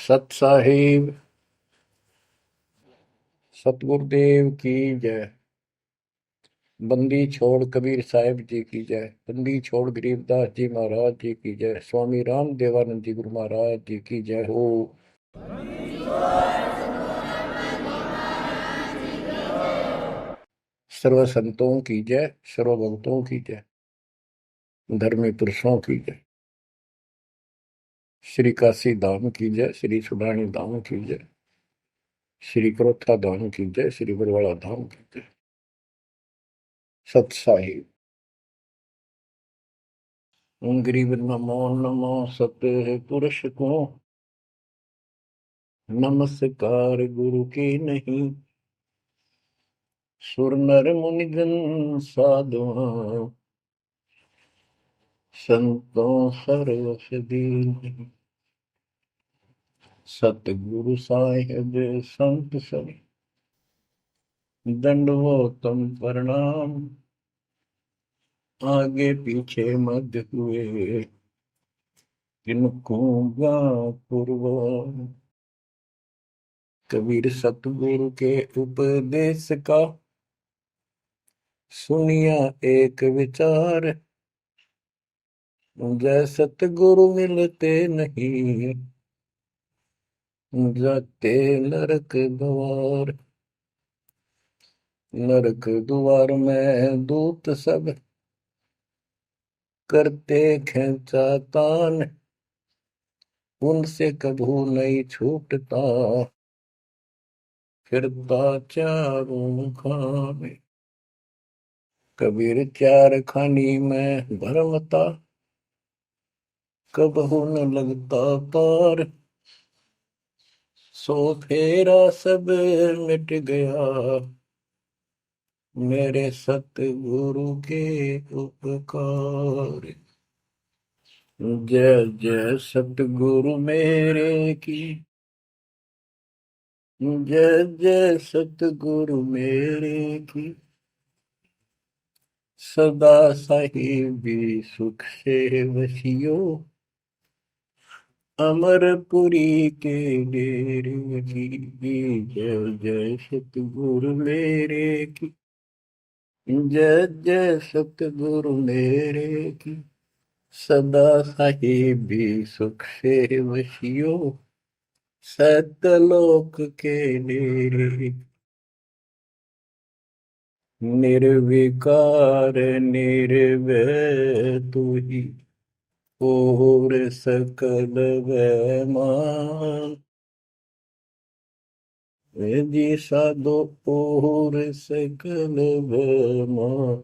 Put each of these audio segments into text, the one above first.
सत साहिब सतगुरुदेव की जय। बंदी छोड़ कबीर साहिब जी की जय। बंदी छोड़ गरीबदास जी महाराज जी की जय। स्वामी राम देवानंद जी गुरु महाराज जी की जय हो। सर्व संतों की जय, सर्व भक्तों की जय, धर्मी पुरुषों की जय। श्री काशी धाम की जय, श्री सुडानी धाम की जय, श्री क्रोथा धाम की जय, श्री बरवाड़ा धाम की जय। सत साहिब गरीब नमो नमो सत पुरुष को नमस्कार गुरु की नहीं। सुर नर मुनिजन साधुआ संतों सर्वस दीन। सतगुरु साहिब संत सब दंडवतम प्रणाम। आगे पीछे मध्य हुए किनको पूर्व। कबीर सतगुरु के उपदेश का सुनिया एक विचार। जय सतगुरु मिलते नहीं जाते नरक द्वार। नरक द्वार में दूत सब करते खेचातान। उनसे कभू नहीं छूटता फिरता चारों खाने। कबीर चार खानी में भरमता कबहू न लगता पार। सो फेरा सब मिट गया मेरे सतगुरु के उपकार। जय जय सतगुरु मेरे की जय जय सतगुरु मेरे की। सदा साहिबी सुख से वसियो अमरपुरी के डेरे की। जय जय सतगुरु मेरे की जय जय सतगुरु मेरे की। सदा साहिबी सुख से वसियो सतलोक के डेरे। निर्विकार निर्भय तू ही और सकल वैमान। जी साधो और सकल वैमान।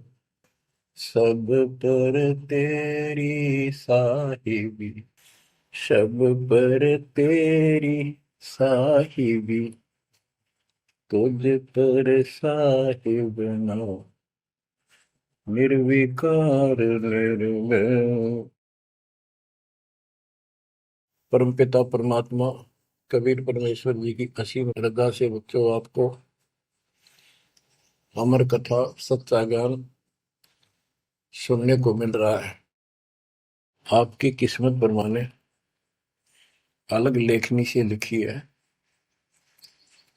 सब पर तेरी साहिबी सब पर तेरी साहिबी। तुझ पर साहिब ना निर्विकार निर्भय। परमपिता परमात्मा कबीर परमेश्वर जी की असीम श्रद्धा से बच्चों आपको अमर कथा सच्चा ज्ञान सुनने को मिल रहा है। आपकी किस्मत परमाने अलग लेखनी से लिखी है,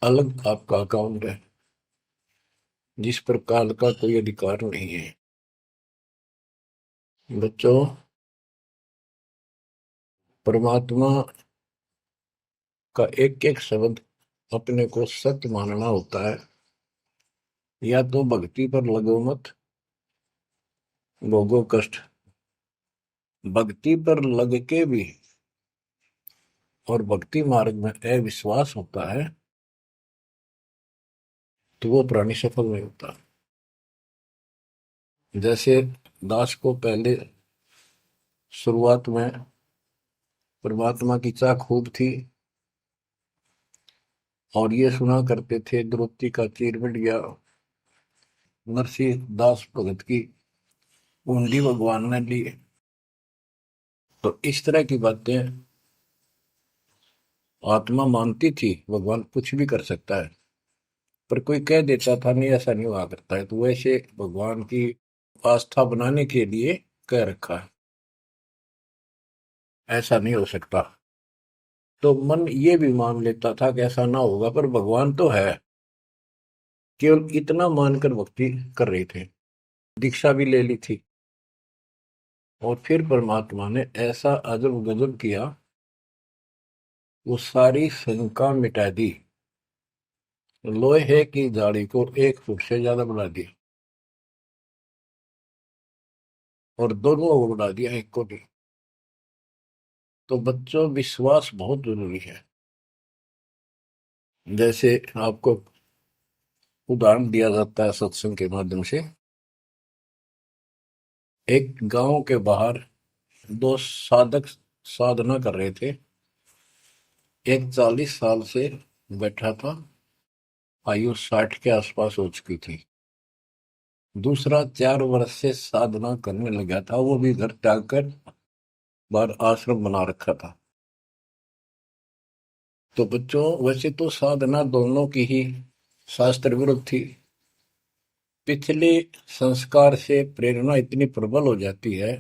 अलग आपका अकाउंट है जिस पर काल का कोई अधिकार नहीं है। बच्चों, परमात्मा का एक एक शब्द अपने को सत्य मानना होता है। या तो भक्ति पर लगो मत भोगो कष्ट। भक्ति पर लग के भी और भक्ति मार्ग में अविश्वास होता है तो वो प्राणी सफल नहीं होता। जैसे दास को पहले शुरुआत में परमात्मा की चाह खूब थी और ये सुना करते थे द्रौपदी का चीर मिट गया, नरसिंह दास भगत की कुंडी भगवान ने ली। तो इस तरह की बातें आत्मा मानती थी भगवान कुछ भी कर सकता है, पर कोई कह देता था नहीं ऐसा नहीं हुआ करता है। तो वैसे भगवान की आस्था बनाने के लिए कह रखा है ऐसा नहीं हो सकता। तो मन ये भी मान लेता था कि ऐसा ना होगा, पर भगवान तो है। केवल इतना मानकर भक्ति कर रहे थे, दीक्षा भी ले ली थी। और फिर परमात्मा ने ऐसा अजब गजब किया, वो सारी शंका मिटा दी। लोहे की जाड़ी को 1 फुट से ज्यादा बढ़ा दिया, और दोनों को बढ़ा दिया, एक को नहीं। तो बच्चों, विश्वास बहुत जरूरी है। जैसे आपको उदाहरण दिया जाता है सत्संग के माध्यम से। एक गांव के बाहर दो साधक साधना कर रहे थे। एक 40 साल से बैठा था, आयु 60 के आसपास हो चुकी थी। दूसरा 4 वर्ष से साधना करने लगा था, वो भी घर त्याग कर बाहर आश्रम बना रखा था। तो बच्चों, वैसे तो साधना दोनों की ही शास्त्र विरुद्ध थी। पिछले संस्कार से प्रेरणा इतनी प्रबल हो जाती है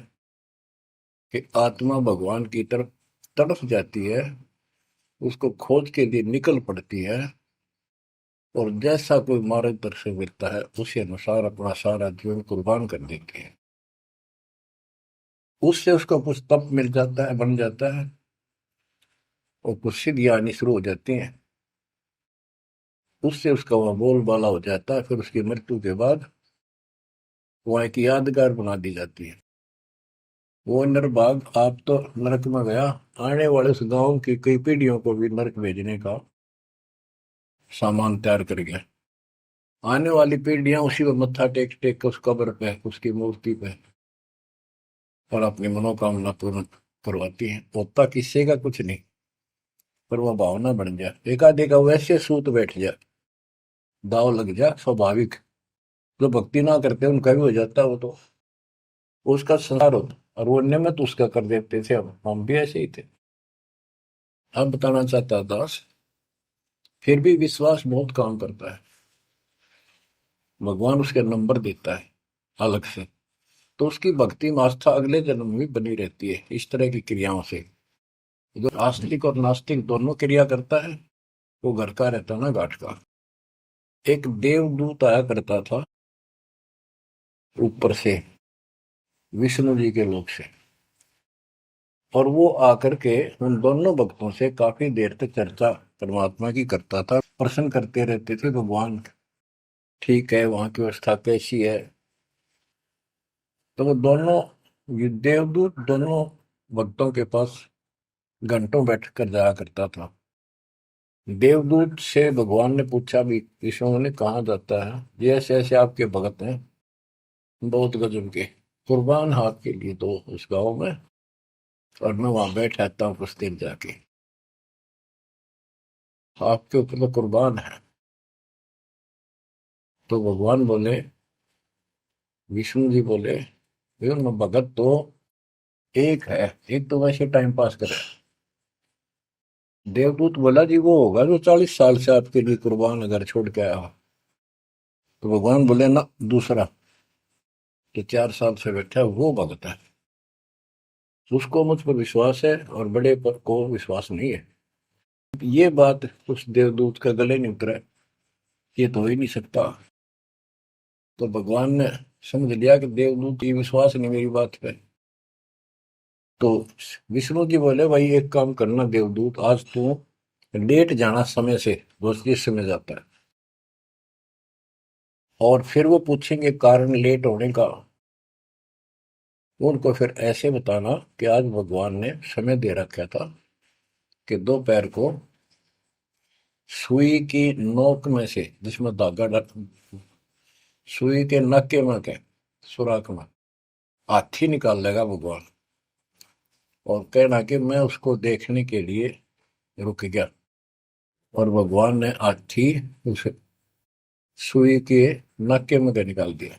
कि आत्मा भगवान की तरफ तड़प जाती है, उसको खोज के लिए निकल पड़ती है, और जैसा कोई मार्गदर्शन मिलता है उसी अनुसार अपना सारा जीवन कुर्बान कर देती है। उससे उसको कुछ तप मिल जाता है, बन जाता है, और कुछ सिद्धियां आनी शुरू हो जाती हैं। उससे उसका वह बोलबाला हो जाता है। फिर उसकी मृत्यु के बाद वह एक यादगार बना दी जाती है। वो नरभाग, आप तो नरक में गया, आने वाले उस गांव की कई पीढ़ियों को भी नरक भेजने का सामान तैयार कर गया। आने वाली पीढ़ियां उसी पर मत्था टेक टेक के उस कब्र पे, उसकी मूर्ति पे, और अपनी मनोकामना पूर्ण करवाती हैं। होता किसी का कुछ नहीं, पर वह भावना बन जाए, एकाधिका वैसे सूत बैठ जाए, दाव लग जाए, स्वाभाविक। जो भक्ति ना करते उनका भी हो जाता है, वो तो उसका संसार होता। और वो नियमित उसका कर देते थे, हम भी ऐसे ही थे। अब बताना चाहता दास, फिर भी विश्वास बहुत काम करता है। भगवान उसके नंबर देता है अलग से, तो उसकी भक्ति में आस्था अगले जन्म में भी बनी रहती है इस तरह की क्रियाओं से। जो आस्तिक और नास्तिक दोनों क्रिया करता है, वो घर का रहता ना घाट का। एक देवदूत आया करता था ऊपर से, विष्णु जी के लोक से, और वो आकर के उन दोनों भक्तों से काफी देर तक चर्चा परमात्मा की करता था। प्रश्न करते रहते थे, भगवान ठीक है, वहां की व्यवस्था कैसी है। तो वो दोनों, ये देवदूत दोनों भक्तों के पास घंटों बैठ कर जाया करता था। देवदूत से भगवान ने पूछा भी, विष्णु ने, कहा जाता है ये ऐसे ऐसे आपके भगत हैं, बहुत गजब के, कुर्बान हाथ के लिए तो उस गांव में, और मैं वहां बैठ रहता हूँ कुछ देर जाके, आपके ऊपर तो कुर्बान है। तो भगवान बोले, विष्णु जी बोले, मैं भगत तो एक है, एक तो वैसे टाइम पास करे। देवदूत बोला, जी वो होगा जो 40 साल से आपके लिए कुर्बान अगर छोड़ के आया हो। तो भगवान बोले, ना, दूसरा, जो 4 साल से बैठा है वो भगत है। उसको मुझ पर विश्वास है और बड़े पर को विश्वास नहीं है। ये बात उस देवदूत का गले नहीं उतरा, ये तो हो ही नहीं सकता। तो भगवान ने समझ लिया कि देवदूत की विश्वास नहीं मेरी बात पे। तो विष्णु जी बोले, भाई एक काम करना देवदूत, आज तू लेट जाना समय से, दोस्त जिस समय जाता है, और फिर वो पूछेंगे कारण लेट होने का, उनको फिर ऐसे बताना कि आज भगवान ने समय दे रखा था कि दोपहर को सुई की नोक में से, जिसमें धागा डर, सुई के नक्के में के सुराख में हाथी निकाल लेगा भगवान, और कहना कि मैं उसको देखने के लिए रुक गया। और भगवान ने हाथी उस सुई के नक्के में के निकाल दिया।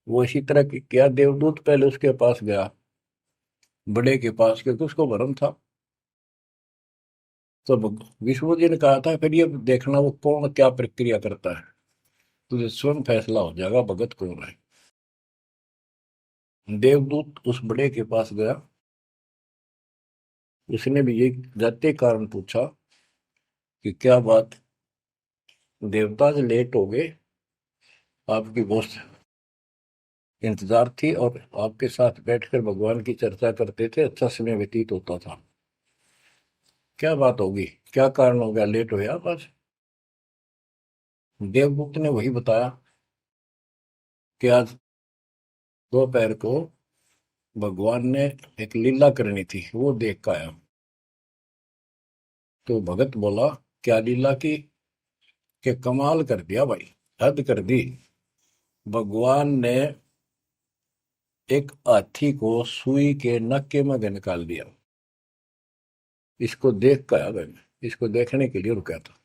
वो इसी तरह की क्या, देवदूत पहले उसके पास गया, बड़े के पास, क्योंकि उसको भरम था। तो विष्णु जी ने कहा था, फिर ये देखना वो कौन क्या प्रक्रिया करता है, तुझे स्वयं फैसला हो जाएगा भगत कौन है। देवदूत उस बड़े के पास गया, उसने भी ये जाते कारण पूछा कि क्या बात, देवता से लेट हो गए, आपकी बहुत इंतजार थी और आपके साथ बैठकर भगवान की चर्चा करते थे, अच्छा समय व्यतीत होता था। क्या बात होगी, क्या कारण हो गया, लेट हो गया बस। देवदूत ने वही बताया कि आज दोपहर को भगवान ने एक लीला करनी थी, वो देख कर आया। तो भगत बोला, क्या लीला की? कि कमाल कर दिया भाई, हद कर दी। भगवान ने एक हाथी को सुई के नक्के में निकाल दिया। इसको देख कर आया मैं, इसको देखने के लिए रुका था।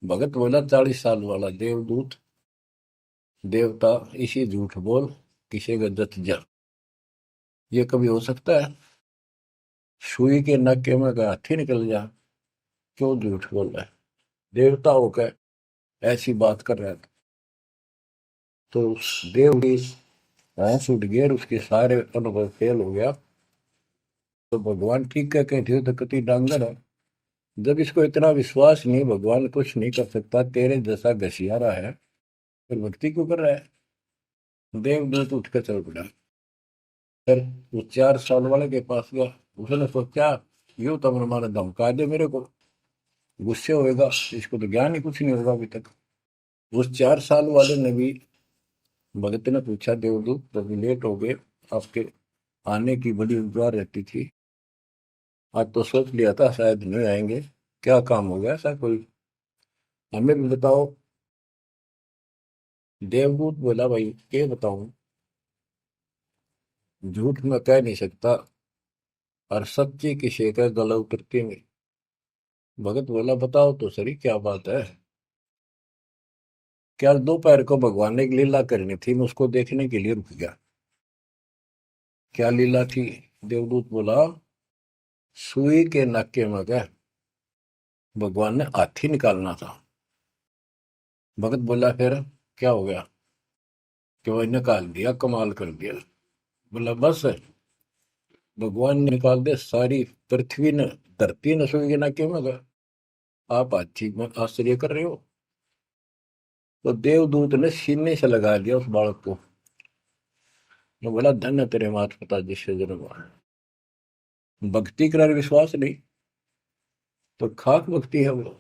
भगत बोला, 40 साल वाला देवदूत देवता, इसी झूठ बोल, किसी का जत जा, ये कभी हो सकता है? सुई के नक्के में का हाथी निकल जा, क्यों झूठ बोल रहा है? देवता होकर ऐसी बात कर रहा था। तो उस देव की होश उठ गया और उसके सारे अनुभव फेल हो गया। तो भगवान ठीक है, कहते हो तो कति डांगर है। जब इसको इतना विश्वास नहीं, भगवान कुछ नहीं कर सकता, तेरे जैसा घसियारा है, फिर भक्ति क्यों कर रहा है? देवदूत उठ कर चल पड़ा। फिर वो 4 साल वाले के पास गया। उसने सोचा, यूं तो माने धमका दे मेरे को, गुस्से होएगा, इसको तो ज्ञान ही कुछ नहीं होगा अभी तक। उस 4 साल वाले ने भी, भगत ने पूछा, देवदूत तो लेट हो गए, आपके आने की बड़ी इंतजार रहती थी, आज तो सोच लिया था शायद नहीं आएंगे, क्या काम हो गया ऐसा कोई, हमें भी बताओ। देवदूत बोला, भाई ये बताऊं, झूठ में कह नहीं सकता और सच्ची की शेखर गला उतरती नहीं। भगत बोला, बताओ तो सही क्या बात है? क्या दोपहर को भगवान ने एक लीला करनी थी, मैं उसको देखने के लिए रुक गया। क्या लीला थी? देवदूत बोला, सुई के नक्के में क्या भगवान ने हाथी निकालना था। भगत बोला, फिर क्या हो गया? कि वो निकाल दिया, कमाल कर दिया। बोला, बस भगवान ने निकाल दे, सारी पृथ्वी ने, धरती ने सुई के नक्के में गया, आप हाथी में आश्चर्य कर रहे हो? तो देवदूत ने सीने से लगा दिया उस बालक को। वो बोला, धन्य तेरे माता पिता जिससे जन्म हुआ। भक्ति कर विश्वास नहीं, तो खाक भक्ति है वो।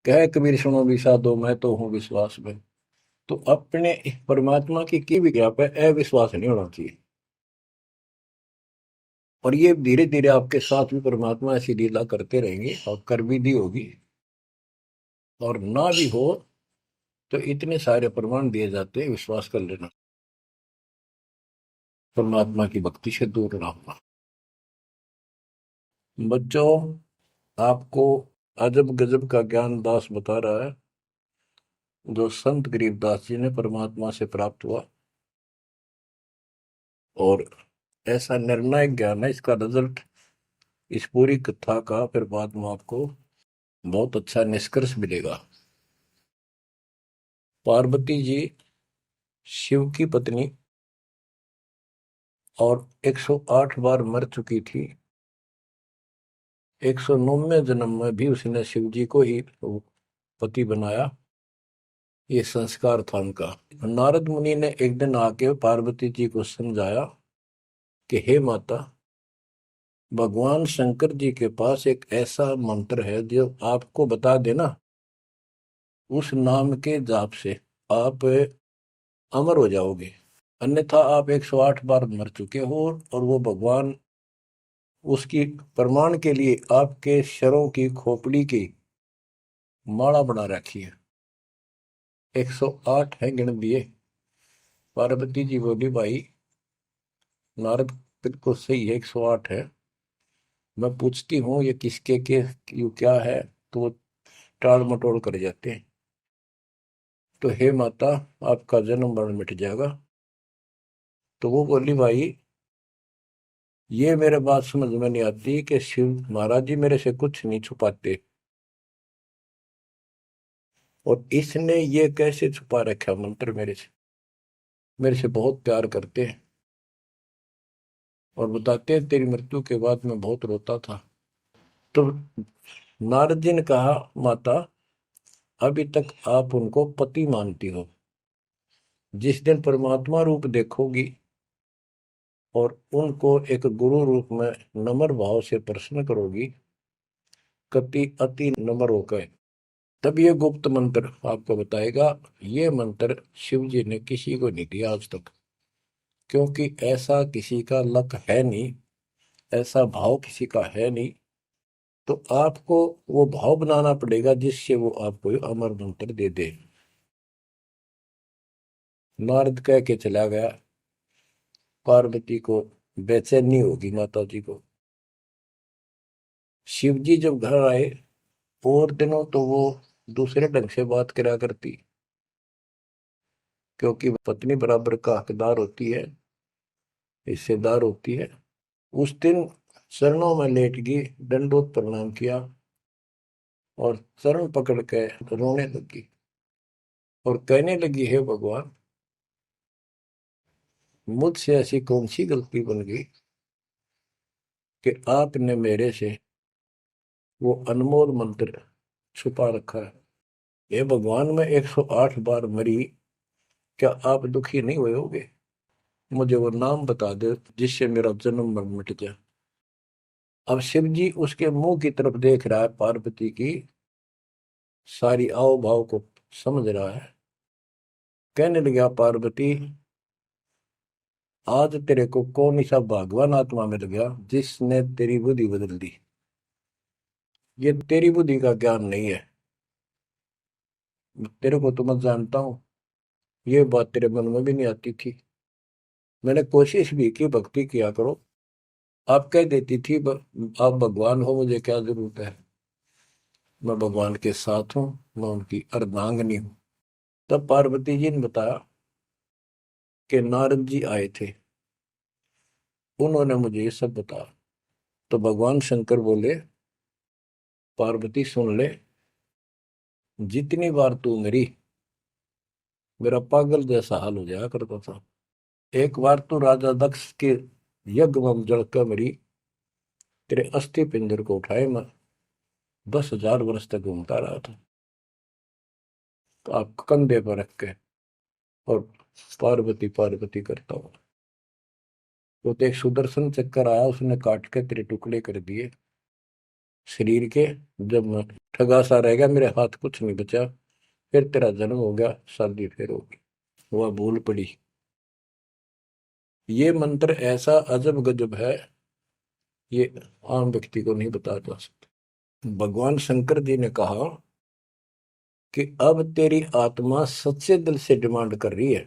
कह कबीर सुनो भी साधो, मैं तो हूँ विश्वास में। तो अपने परमात्मा की विज्ञा पे अविश्वास नहीं होना चाहिए। और ये धीरे धीरे आपके साथ भी परमात्मा ऐसी लीला करते रहेंगे और कर भी दी होगी। और ना भी हो तो इतने सारे प्रमाण दिए जाते हैं, विश्वास कर लेना, परमात्मा की भक्ति से दूर ना होना। बच्चों, आपको अजब गजब का ज्ञान दास बता रहा है, जो संत गरीबदास जी ने परमात्मा से प्राप्त हुआ। और ऐसा निर्णायक ज्ञान है, इसका रिजल्ट इस पूरी कथा का फिर बाद में आपको बहुत अच्छा निष्कर्ष मिलेगा। पार्वती जी शिव की पत्नी और 108 बार मर चुकी थी। 109वें जन्म में भी उसने शिव जी को ही पति बनाया। ये संस्कार था उनका। नारद मुनि ने एक दिन आके पार्वती जी को समझाया कि हे माता, भगवान शंकर जी के पास एक ऐसा मंत्र है जो आपको बता देना, उस नाम के जाप से आप अमर हो जाओगे। अन्यथा आप 108 बार मर चुके हो, और वो भगवान उसकी प्रमाण के लिए आपके शरों की खोपड़ी की माला बना रखी है। 108 है गिन दिए। पार्वती जी बोली, भाई नारद बिल्कुल सही है, 108 है। मैं पूछती हूँ ये किसके के यू क्या है, तो वो टाल मटोल कर जाते हैं। तो हे माता, आपका जन्म मरण मिट जाएगा। तो वो बोली, भाई ये मेरे बात समझ में नहीं आती कि शिव महाराज जी मेरे से कुछ नहीं छुपाते, और इसने ये कैसे छुपा रखा मंत्र मेरे से, मेरे से बहुत प्यार करते हैं। और बताते हैं तेरी मृत्यु के बाद मैं बहुत रोता था। तो नारद जी ने कहा, माता अभी तक आप उनको पति मानती हो, जिस दिन परमात्मा रूप देखोगी और उनको एक गुरु रूप में नम्र भाव से प्रश्न करोगी, कति अति नम्र होकर, तब ये गुप्त मंत्र आपको बताएगा। ये मंत्र शिव जी ने किसी को नहीं दिया आज तक, क्योंकि ऐसा किसी का लक है नहीं, ऐसा भाव किसी का है नहीं। तो आपको वो भाव बनाना पड़ेगा जिससे वो आपको ये अमर मंत्र दे दे। नारद कह के चला गया, पार्वती को बेचैनी होगी माता जी को। शिव जी जब घर आए और दिनों तो वो दूसरे ढंग से बात करा करती, क्योंकि पत्नी बराबर का हकदार होती है, हिस्सेदार होती है। उस दिन चरणों में लेट गई, दंडोत प्रणाम किया और चरण पकड़ के रोने लगी और कहने लगी, हे भगवान, मुझसे ऐसी कौन सी गलती बन गई कि आपने मेरे से वो अनमोल मंत्र छुपा रखा है। हे भगवान, मैं 108 बार मरी, क्या आप दुखी नहीं हुए होगे? मुझे वो नाम बता दे जिससे मेरा जन्म मरण मिट जाए। अब शिव जी उसके मुंह की तरफ देख रहा है, पार्वती की सारी आओ भाव को समझ रहा है। कहने लगा, पार्वती आज तेरे को कौन सा भगवान आत्मा मिल गया जिसने तेरी बुद्धि बदल दी? ये तेरी बुद्धि का ज्ञान नहीं है, तेरे को तो मैं जानता हूँ। ये बात तेरे मन में भी नहीं आती थी। मैंने कोशिश भी की, भक्ति किया करो, आप कह देती थी आप भगवान हो, मुझे क्या जरूरत है, मैं भगवान के साथ हूँ, मैं उनकी अर्धांगिनी हूँ। तब पार्वती जी ने बताया कि नारद जी आए थे, उन्होंने मुझे ये सब बताया। तो भगवान शंकर बोले, पार्वती सुन ले, जितनी बार तू मरी मेरा पागल जैसा हाल हो जाया करता था। एक बार तो राजा दक्ष के यज्ञ में जलकर मरी, तेरे अस्थि पिंजर को उठाए मैं 10,000 वर्ष तक घूमता रहा था, तो आप कंधे पर रख के और पार्वती पार्वती करता हूँ। वो तो एक सुदर्शन चक्कर आया, उसने काट के तेरे टुकड़े कर दिए शरीर के। जब मैं ठगा सा रह गया, मेरे हाथ कुछ नहीं बचा, फिर तेरा जन्म हो गया, शादी फिर होगी, वह भूल पड़ी। ये मंत्र ऐसा अजब गजब है, ये आम व्यक्ति को नहीं बता जा सकता। भगवान शंकर जी ने कहा कि अब तेरी आत्मा सच्चे दिल से डिमांड कर रही है,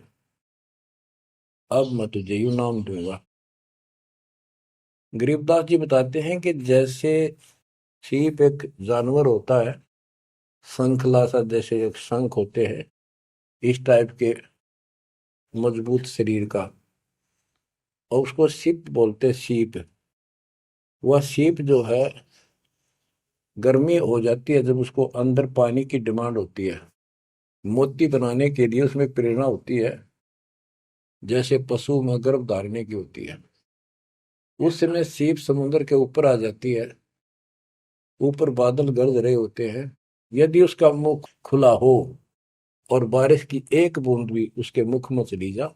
अब मैं तुझे यू नाम दूंगा। गरीबदास जी बताते हैं कि जैसे सीप एक जानवर होता है, शंखला सा जैसे एक शंख होते हैं, इस टाइप के मजबूत शरीर का, और उसको सीप बोलते हैं, सीप। वह सीप जो है, गर्मी हो जाती है जब उसको अंदर पानी की डिमांड होती है, मोती बनाने के लिए उसमें प्रेरणा होती है, जैसे पशु में गर्भ धारने की होती है। उस समय सीप समुद्र के ऊपर आ जाती है, ऊपर बादल गरज रहे होते हैं, यदि उसका मुख खुला हो और बारिश की एक बूंद भी उसके मुख में चली जा,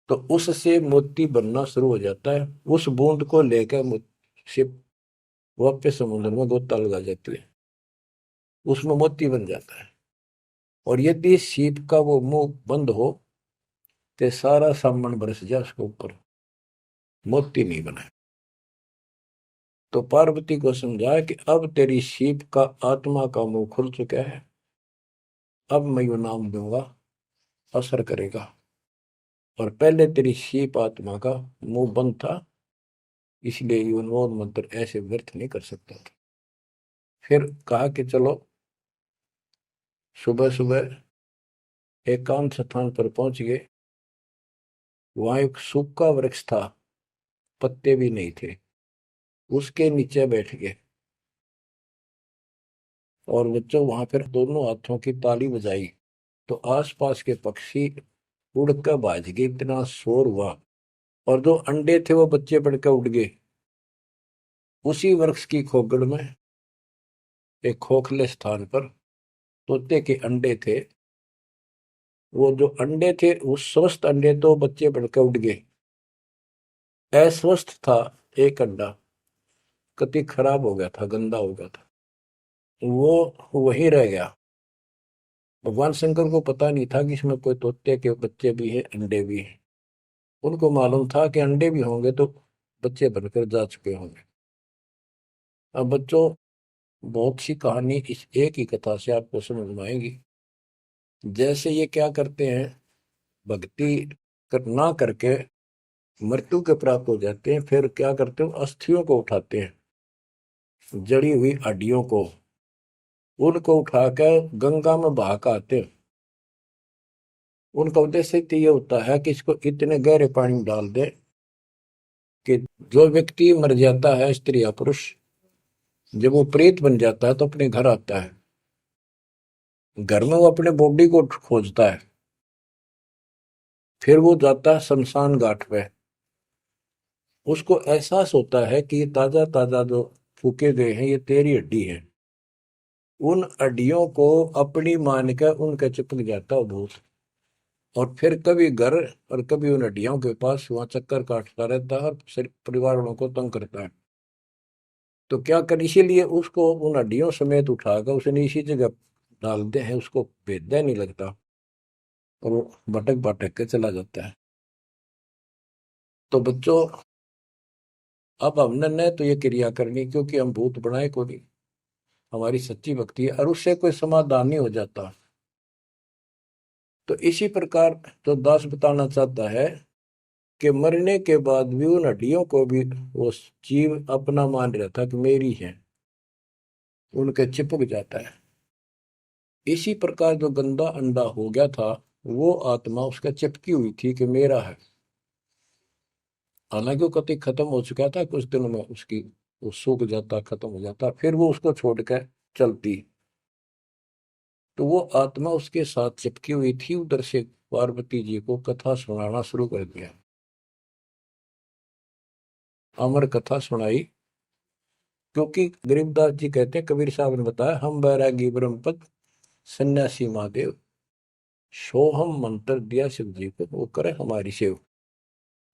तो उससे मोती बनना शुरू हो जाता है। उस बूंद को लेकर शिप वापस समुद्र में गोता लगा जाती है, उसमें मोती बन जाता है। और यदि सीप का वो मुंह बंद हो तो सारा सामान बरस जाए उसके ऊपर, मोती नहीं बने। तो पार्वती को समझाया कि अब तेरी सीप का आत्मा का मुंह खुल चुका है, अब मैं यू नाम दूंगा, असर करेगा। और पहले तेरी सीप आत्मा का मुंह बंद था, इसलिए ये उन्मोद मंत्र ऐसे व्यर्थ नहीं कर सकता था। फिर कहा कि चलो, सुबह सुबह एकांत स्थान पर पहुंच गए। वहां एक सूखा वृक्ष था, पत्ते भी नहीं थे, उसके नीचे बैठ गए और बच्चों वहां पर दोनों हाथों की ताली बजाई, तो आसपास के पक्षी उड़कर भाज गए, इतना शोर हुआ। और जो अंडे थे वो बच्चे बढ़ के उड़ गए। उसी वृक्ष की खोगड़ में एक खोखले स्थान पर तोते के अंडे थे। वो जो अंडे थे, उस स्वस्थ अंडे तो बच्चे बढ़ के उड़ गए। अस्वस्थ था एक अंडा, कति खराब हो गया था, गंदा हो गया था, वो वहीं रह गया। भगवान शंकर को पता नहीं था कि इसमें कोई तोते के बच्चे भी हैं, अंडे भी हैं। उनको मालूम था कि अंडे भी होंगे तो बच्चे बनकर जा चुके होंगे। अब बच्चों, बहुत सी कहानी इस एक ही कथा से आपको समझ में आएगी। जैसे ये क्या करते हैं, भक्ति ना करके मृत्यु के प्राप्त हो जाते हैं, फिर क्या करते हो, अस्थियों को उठाते हैं, जड़ी हुई हड्डियों को, उनको उठाकर गंगा में बहा के आते हैं। उनका उद्देश्य तो ये होता है कि इसको इतने गहरे पानी में डाल दे कि जो व्यक्ति मर जाता है, स्त्री या पुरुष, जब वो प्रेत बन जाता है तो अपने घर आता है। घर में वो अपने बॉडी को खोजता है, फिर वो जाता है शमशान घाट पे। उसको एहसास होता है कि ये ताजा ताजा जो फूके गए हैं, ये तेरी हड्डी है। उन हड्डियों को अपनी मान कर उनके चिपक जाता है भूत। और फिर कभी घर और कभी उन हड्डियों के पास वहां चक्कर काटता रहता है और परिवार वालों को तंग करता है। तो क्या कर, इसीलिए उसको उन हड्डियों समेत उठाकर उसने इसी जगह डालते हैं, उसको भेदा नहीं लगता और वो भटक भटक के चला जाता है। तो बच्चों, अब हमने न तो ये क्रिया करनी क्योंकि हम भूत बनाए को नहीं, हमारी सच्ची भक्ति है और उससे कोई समाधान नहीं हो जाता। तो इसी प्रकार तो दास बताना चाहता है कि मरने के बाद भी उन हड्डियों को भी वो जीव अपना मान रहा था कि मेरी है, उनके चिपक जाता है। इसी प्रकार जो गंदा अंडा हो गया था, वो आत्मा उसका चिपकी हुई थी कि मेरा है। हालांकि वो कति खत्म हो चुका था, कुछ दिनों में उसकी वो सूख जाता, खत्म हो जाता, फिर वो उसको छोड़कर चलती। तो वो आत्मा उसके साथ चिपकी हुई थी। उधर से पार्वती जी को कथा सुनाना शुरू कर दिया, अमर कथा सुनाई। क्योंकि गरीबदास जी कहते हैं, कबीर साहब ने बताया, हम बैरागी ब्रह्मपद सन्यासी महादेव, सोहम मंत्र दिया शिव जी को, वो करे हमारी सेव।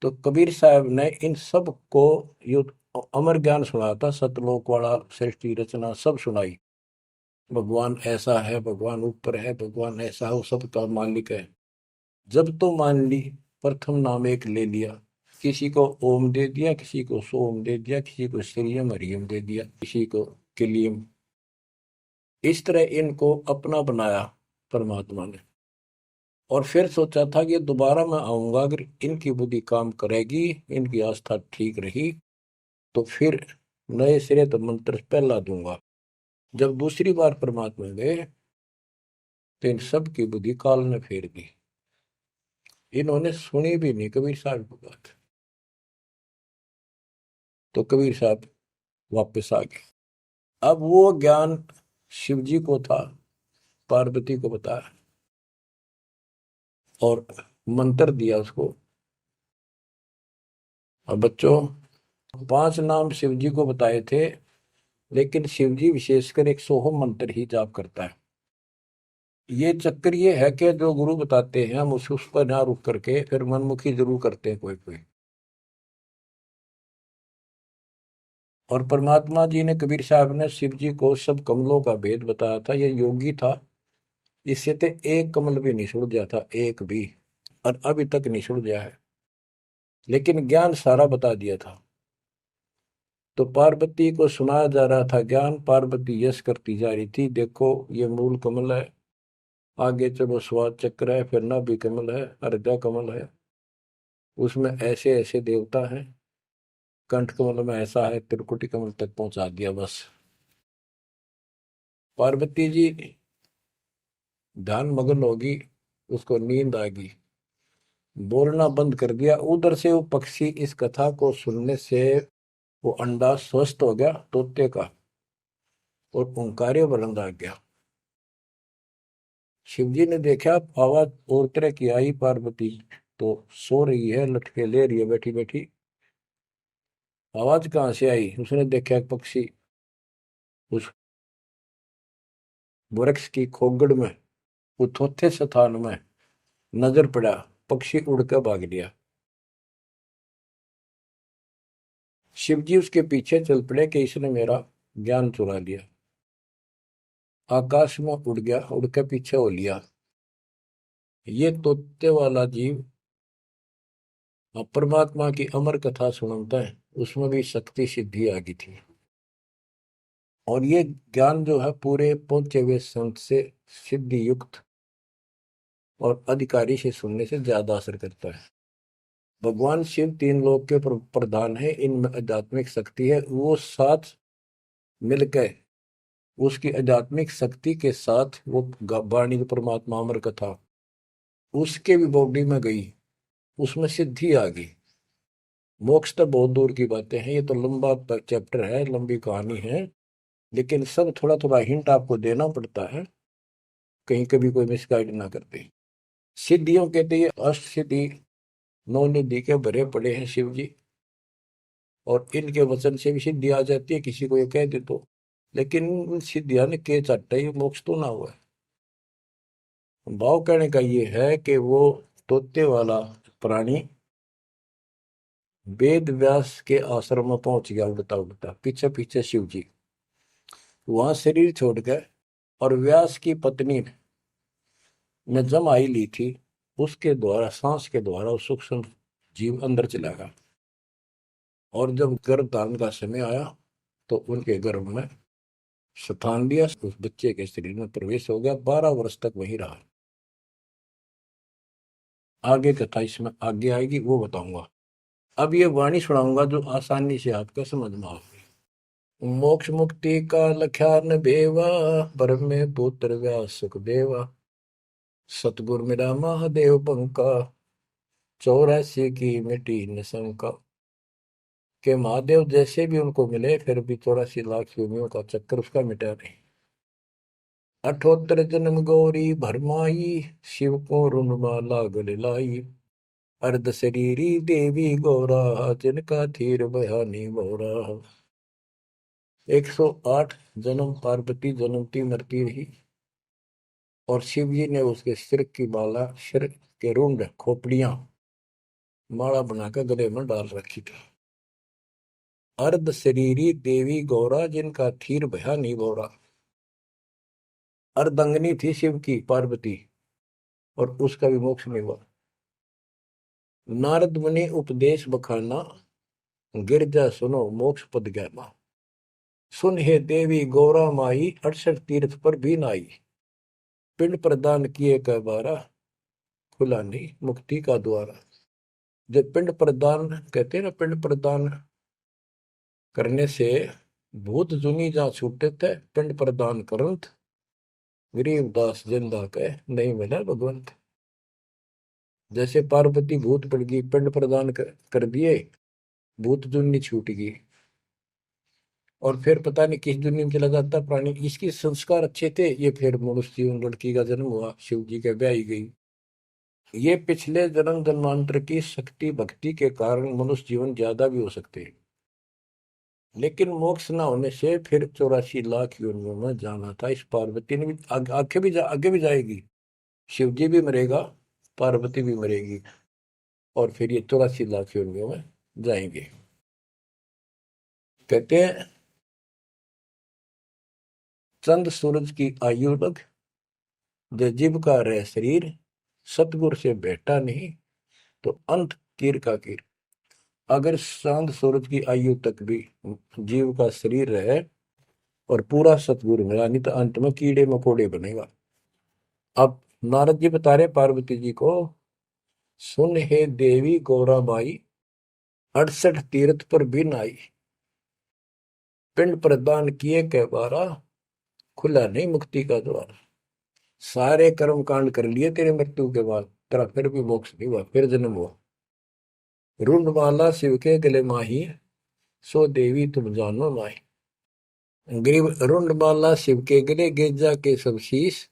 तो कबीर साहब ने इन सब को यो अमर ज्ञान सुनाया था, सतलोक वाला, सृष्टि रचना सब सुनाई। भगवान ऐसा है, भगवान ऊपर है, भगवान ऐसा है, वो सबका मालिक है। जब तो मान ली, प्रथम नाम एक ले लिया, किसी को ओम दे दिया, किसी को सोम दे दिया, किसी को श्रीयम हरियम दे दिया, किसी को किलियम। इस तरह इनको अपना बनाया परमात्मा ने। और फिर सोचा था कि दोबारा मैं आऊंगा, अगर इनकी बुद्धि काम करेगी, इनकी आस्था ठीक रही, तो फिर नए सिरे तो मंत्र पहला दूंगा। जब दूसरी बार परमात्मा गए तो इन सब की बुद्धि काल ने फेर दी। इन्होंने सुनी भी नहीं कबीर साहब की बात। तो कबीर साहब वापस आ गए। अब वो ज्ञान शिव जी को था, पार्वती को बताया और मंत्र दिया उसको। और बच्चों, 5 नाम शिव जी को बताए थे, लेकिन शिव जी विशेषकर एक सोहम मंत्र ही जाप करता है। ये चक्कर ये है कि जो गुरु बताते हैं हम उस पर ना रुक करके फिर मनमुखी जरूर करते हैं कोई कोई। और परमात्मा जी ने, कबीर साहब ने शिव जी को सब कमलों का भेद बताया था। ये योगी था, इससे तो एक कमल भी नहीं सुलझा था, एक भी, और अभी तक नहीं सुलझा है, लेकिन ज्ञान सारा बता दिया था। तो पार्वती को सुनाया जा रहा था ज्ञान, पार्वती यश करती जा रही थी, देखो ये मूल कमल है, आगे चलो स्वाद चक्र है, फिर नाभि कमल है, हृदय कमल है, उसमें ऐसे ऐसे देवता हैं, कंठ कमल में ऐसा है, त्रिकुटी कमल तक पहुंचा दिया बस। पार्वती जी ध्यान मग्न होगी, उसको नींद आ गई, बोलना बंद कर दिया। उधर से वो पक्षी इस कथा को सुनने से वो अंडा स्वस्थ हो गया तोते का, और ओंकार्य बुलंद आ गया। शिव जी ने देखा, आवाज और तरह की आई, पार्वती तो सो रही है, लटके ले रही है बैठी बैठी। आवाज कहाँ से आई? उसने देखा एक पक्षी उस वृक्ष की खोगड़ में, उथोथे स्थान में नजर पड़ा। पक्षी उड़ कर भाग लिया। शिवजी उसके पीछे चल पड़े कि इसने मेरा ज्ञान चुरा लिया। आकाश में उड़ गया, उड़ के पीछे हो लिया। ये तोते वाला जीव परमात्मा की अमर कथा सुनता है, उसमें भी शक्ति सिद्धि आ गई थी। और ये ज्ञान जो है पूरे पहुंचे हुए संत से सिद्धि युक्त और अधिकारी से सुनने से ज्यादा असर करता है। भगवान शिव तीन लोक के प्रधान है, इनमें आध्यात्मिक शक्ति है। वो साथ मिलकर उसकी आध्यात्मिक शक्ति के साथ वो वाणी परमात्मा अमर कथा उसके भी बॉडी में गई, उसमें सिद्धि आ गई। मोक्ष तो बहुत दूर की बातें हैं, ये तो लंबा चैप्टर है, लंबी कहानी है। लेकिन सब थोड़ा थोड़ा हिंट आपको देना पड़ता है, कहीं कभी कोई मिसगाइड ना कर दे। सिद्धियों कहते ये अष्ट सिद्धि नौ निधि के भरे पड़े हैं शिव जी, और इनके वचन से भी सिद्धि आ जाती है, किसी को ये कह दे तो। लेकिन सिद्धियां ने के चाटा, ये मोक्ष तो ना हुआ है। भाव कहने का ये है कि वो तोते वाला प्राणी वेद व्यास के आश्रम में पहुंच गया, उड़ता उड़ता पीछे पीछे शिव जी। वहां शरीर छोड़ गए, और व्यास की पत्नी ने जमाई ली थी, उसके द्वारा सांस के द्वारा उस सूक्ष्म जीव अंदर चला गया। और जब गर्भ धारण का समय आया तो उनके गर्भ में स्थान लिया, उस बच्चे के शरीर में प्रवेश हो गया, 12 वर्ष तक वहीं रहा। आगे कथा इसमें आगे आएगी, वो बताऊंगा। अब ये वाणी सुनाऊंगा जो आसानी से आपका समझ में आएगी। मोक्ष मुक्ति का लख्यान बेवा, ब्रह्म में पुत्र व्यास सुखदेवा। सतगुर मेरा महादेव पंका, 84 की मिट्टी न शंका। के महादेव जैसे भी उनको मिले, फिर भी 84 लाख योनियों का चक्कर उसका मिटा नहीं। 78 जन्म गौरी भरमाई, शिव को रुणमाला गले लाई। अर्ध शरीरी देवी गौरा, जिनका थीर बयानी मोरा। 108 जन्म पार्वती जन्मती मरती रही, और शिव जी ने उसके सिर की माला, सिर के रुंड खोपड़ियां माला बनाकर गले में डाल रखी थी। अर्ध शरीरी देवी गौरा, जिनका थीर भया नहीं भौरा। अर्धंगनी थी शिव की पार्वती, और उसका भी मोक्ष नहीं हुआ। नारद मुनि उपदेश बखाना, गिरजा सुनो मोक्ष पद ज्ञाना। सुन हे देवी गौरा माई, 68 तीर्थ पर भी नाई। पिंड प्रदान किए कह बारा, खुला नहीं मुक्ति का द्वारा। जब पिंड प्रदान कहते हैं ना, पिंड प्रदान करने से भूत जुनी जा छूटे थे, पिंड प्रदान करंत गरीबदास जिंदा कह नहीं मिला भगवंत। जैसे पार्वती भूत पड़ गई, पिंड प्रदान कर दिए, भूत जुनी छूट गई, और फिर पता नहीं किस दुनिया में चला जाता प्राणी। इसके संस्कार अच्छे थे, ये फिर मनुष्य जीवन, लड़की का जन्म हुआ, शिव जी के ब्याही गई। ये पिछले जन्म जन्मांतर की शक्ति भक्ति के कारण मनुष्य जीवन ज्यादा भी हो सकते हैं। लेकिन मोक्ष न होने से फिर 84 लाख योनियों में जाना था। इस पार्वती ने भी आगे भी जाएगी। शिव जी भी मरेगा, पार्वती भी मरेगी, और फिर ये 84 लाख योनियों में जाएंगे। कहते हैं चंद सूरज की आयु लग, जो जीव का रह शरीर। सतगुर से बैठा नहीं तो अंत कीर का कीर। अगर चांद सूरज की आयु तक भी जीव का शरीर रहे और पूरा सतगुरु मिला नहीं, तो अंत में कीड़े मकोड़े बनेगा। अब नारद जी बता रहे पार्वती जी को, सुन हे देवी गौरा माई, 68 तीर्थ पर भी नाई। पिंड प्रदान किए कह बारा, खुला नहीं मुक्ति का द्वार। सारे कर्म कांड कर लिए तेरे मृत्यु के बाद, तेरा फिर भी मोक्ष नहीं हुआ, फिर जन्म हुआ। रुंडमाला शिव के गले माही, सो देवी तुम जानो माही। ग्रीव रुंडमाला शिव के गले, गेजा के सब शीश।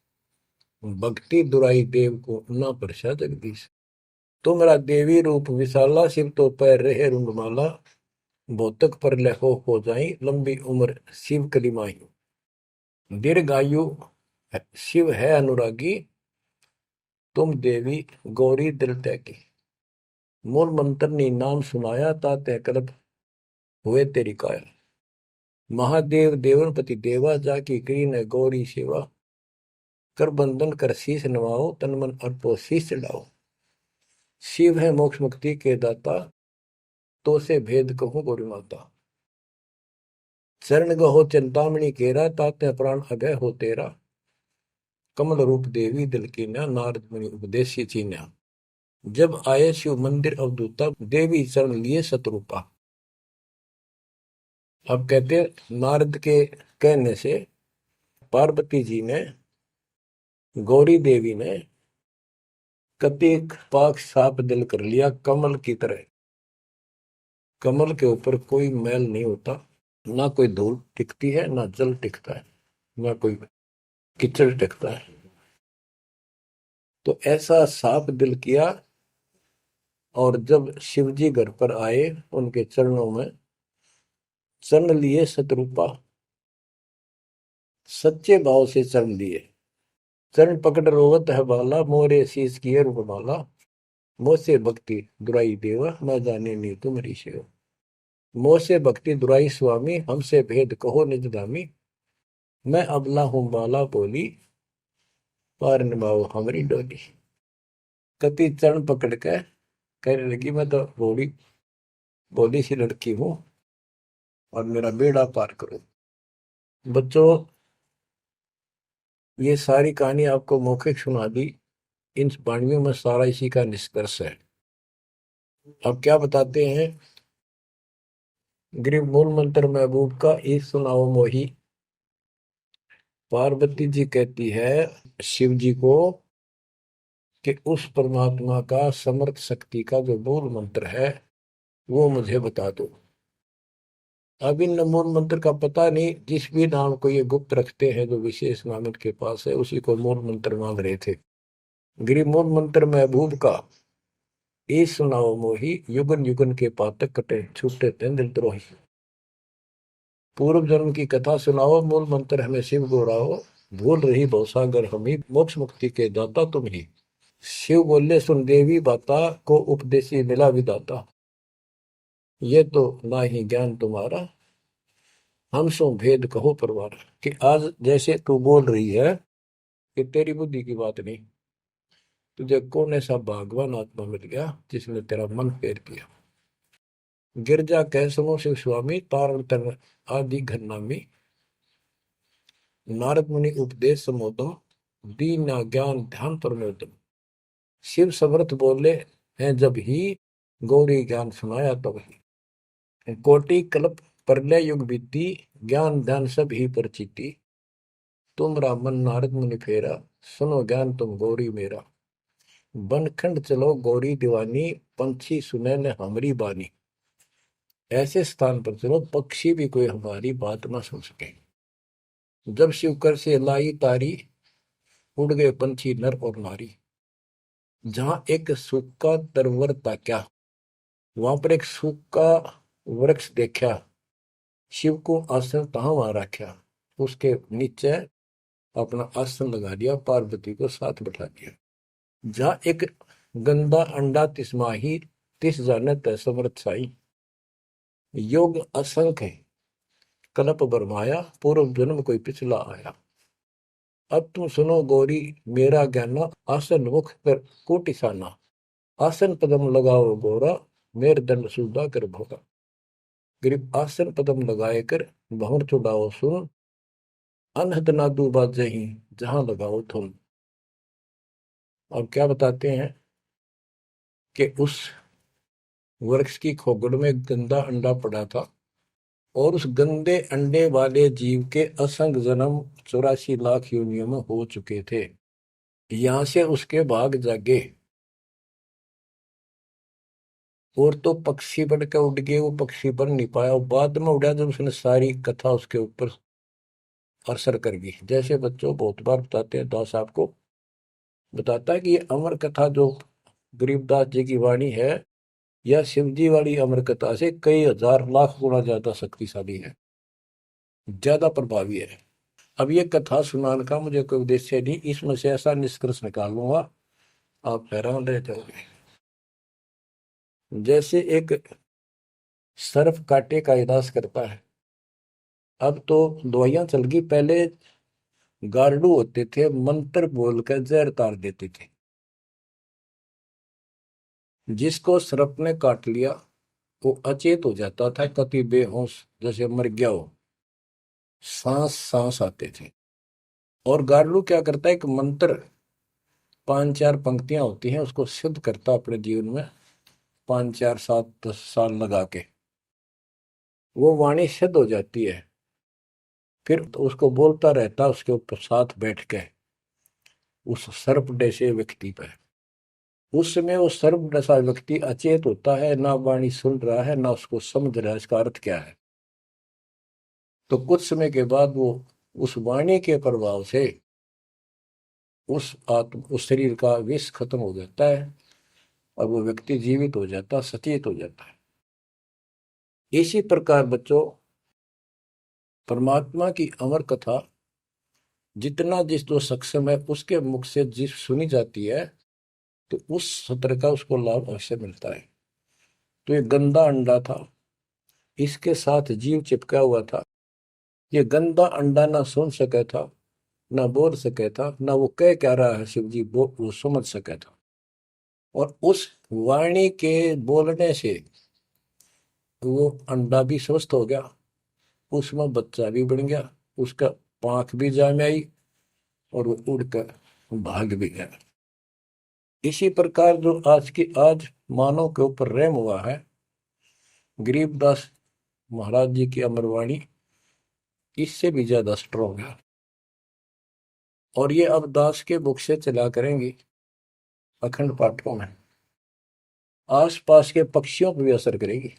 भक्ति दुराई देव को ना परसा जगदीश। तुमरा देवी रूप विशाला, शिव तो पैर रहे रुंगमाला, भौतक पर लहो हो जाई, लंबी उम्र शिव कलिमाई। दीर्घायु शिव है अनुरागी, तुम देवी गौरी दिल त्यागी। मूल मंत्र ने नाम सुनाया, ताते कल्प हुए तेरी काया। महादेव देवनपति देवा, जाकी करी न गौरी सेवा, कर बंधन कर शीश नवाओ, तन मन अर्पो शीश चढ़ाओ। शिव है मोक्ष मुक्ति के दाता, तो से भेद कहूं गौरी माता। चरण गहो चिंतामणि केरा, ताते प्राण अभय हो तेरा। कमल रूप देवी दिल की न्या, नारद मुनि उपदेशी चीन्या। जब आए शिव मंदिर अवधूता, देवी चरण लिए शत्रुपा। अब कहते नारद के कहने से पार्वती जी ने, गौरी देवी ने कतिक पाक साफ दिल कर लिया, कमल की तरह। कमल के ऊपर कोई मैल नहीं होता, ना कोई धूल टिकती है, ना जल टिकता है, ना कोई कीचड़ टिकता है। तो ऐसा साफ दिल किया। और जब शिवजी घर पर आए, उनके चरणों में चरण लिए शत्रुपा, सच्चे भाव से चरण लिए। चरण पकड़ रोवत है बाला, मोरे शीश किए रूपमाला। मोसे भक्ति दुराई देवा, न जाने नी तुम्हारी सेवा। मोसे भक्ति दुराई स्वामी, हमसे भेद कहो निज दामी। मैं अबला हूं बाला बोली, पार निभाओ हमारी डोली। कति चरण पकड़ के कहने लगी, मैं तो बोली बोली सी लड़की हूं, और मेरा बेड़ा पार करो। बच्चों, ये सारी कहानी आपको मौखिक सुना दी। इन वाणियों में सारा इसी का निष्कर्ष है। अब क्या बताते हैं, गृह मूल मंत्र महबूब का एक सुनाओ मोही। पार्वती जी कहती है शिव जी को कि उस परमात्मा का समर्थ शक्ति का जो मूल मंत्र है वो मुझे बता दो। अब इन मूल मंत्र का पता नहीं, जिस भी नाम को ये गुप्त रखते हैं, जो विशेष नाम इनके पास है, उसी को मूल मंत्र मांग रहे थे। गृह मूल मंत्र महबूब का ए सुनाओ मोही, युगन युगन के पातक कटे, छूटे तें दिल द्रोही। पूर्व जन्म की कथा सुनाओ, मूल मंत्र हमें शिव गोराओ। भूल रही भवसागर हमी, मोक्ष मुक्ति के दाता तुम ही। शिव बोले सुन देवी बाता, को उपदेशी मिला विदाता। ये तो ना ही ज्ञान तुम्हारा, हम सो भेद कहो परवार। कि आज जैसे तू बोल रही है कि तेरी बुद्धि की बात नहीं, तुझे कौन ऐसा भगवान आत्मा मिल गया जिसने तेरा मन फेर किया। गिरजा कह सुनो शिव स्वामी, तारण तर आदि घरनामी। नारद मुनि उपदेश समोदम, दीन ज्ञान ध्यान परमोदम। शिव समर्थ बोले हैं जब ही, गौरी ज्ञान सुनाया तब ही। कोटि कल्प प्रलय युग बीती, ज्ञान ध्यान सब ही परचिति। तुमरा मन नारद मुनि फेरा, सुनो ज्ञान तुम गौरी मेरा। बनखंड चलो गौरी दीवानी, पंछी सुने न हमारी बानी। ऐसे स्थान पर चलो पक्षी भी कोई हमारी बात ना सुन सके। जब शिवकर से लाई तारी, उड़ गए पंछी नर और नारी। जहां एक सूखा तरवर ताक्या, वहां पर एक सूखा वृक्ष देखा। शिव को आसन तहां वहां रखा, उसके नीचे अपना आसन लगा दिया, पार्वती को साथ बैठा दिया। जहां एक गंदा अंडा तिस्माही, तिस जाने तय समर्थ साई। योग असंख्य कल्प बरमाया, पूर्व जन्म कोई पिछला आया। अब तुम सुनो गौरी मेरा ज्ञाना, आसन मुख कर कोटिसाना। आसन पदम लगाओ गौरा, मेर दंड सुधा कर भोगा। गरीब आसन पदम लगाए कर, भंवर चुड़ाओ सुन। अनहद नादू बाजही, जहां लगाओ तुम। और क्या बताते हैं कि उस वृक्ष की खोगड़ में गंदा अंडा पड़ा था, और उस गंदे अंडे वाले जीव के असंग जन्म 84 लाख योनियों में हो चुके थे। यहां से उसके भाग जागे, और तो पक्षी बन के उड़ गए, वो पक्षी बन नहीं पाया। बाद में उड़ा जब उसने सारी कथा उसके ऊपर असर कर गई। जैसे बच्चों बहुत बार बताते हैं, दास आपको बताता है कि ये अमर कथा जो गरीबदास जी की वाणी है, यह शिव जी वाली अमर कथा से कई हजार लाख गुना ज्यादा शक्तिशाली है, ज्यादा प्रभावी है। अब ये कथा सुनाने का मुझे कोई उद्देश्य नहीं, इसमें से ऐसा निष्कर्ष निकाल लूंगा आप हैरान रह जाओगे। जैसे एक सर्प कांटे का इलाज करता है, अब तो दवाइयां चल गई, पहले गार्डू होते थे, मंत्र बोलकर जहर तार देते थे। जिसको सर्प ने काट लिया वो अचेत हो जाता था, कति बेहोश जैसे मर गया हो, सांस सांस आते थे। और गार्डू क्या करता है, एक मंत्र 5-4 पंक्तियां होती हैं, उसको सिद्ध करता अपने जीवन में, 5 4 7 10 साल लगा के वो वाणी सिद्ध हो जाती है। फिर तो उसको बोलता रहता उसके ऊपर साथ बैठ के उस सर्प जैसे व्यक्ति पर। उस समय वो सर्प जैसा व्यक्ति अचेत होता है, ना वाणी सुन रहा है ना उसको समझ रहा है इसका अर्थ क्या है। तो कुछ समय के बाद वो उस वाणी के प्रभाव से उस शरीर का विष खत्म हो जाता है और वो व्यक्ति जीवित हो जाता, सचेत हो जाता है। इसी प्रकार बच्चों, परमात्मा की अमर कथा जितना जिस जो सक्षम है उसके मुख से जिस सुनी जाती है, तो उस सत्र का उसको लाभ अवश्य मिलता है। तो ये गंदा अंडा था, इसके साथ जीव चिपका हुआ था। ये गंदा अंडा ना सुन सका था, ना बोल सका था, ना वो कह क्या रहा है शिव जी वो समझ सका था। और उस वाणी के बोलने से वो अंडा भी स्वस्थ हो गया, उसमें बच्चा भी बन गया, उसका पांख भी जाम आई और वो उड़कर भाग भी गया। इसी प्रकार जो आज मानव के ऊपर रहम हुआ है, गरीबदास महाराज जी की अमरवाणी इससे भी ज्यादा स्ट्रोंग है। और ये अब दास के बुक से चला करेंगी अखंड पाठों में, आसपास के पक्षियों पर भी असर करेगी।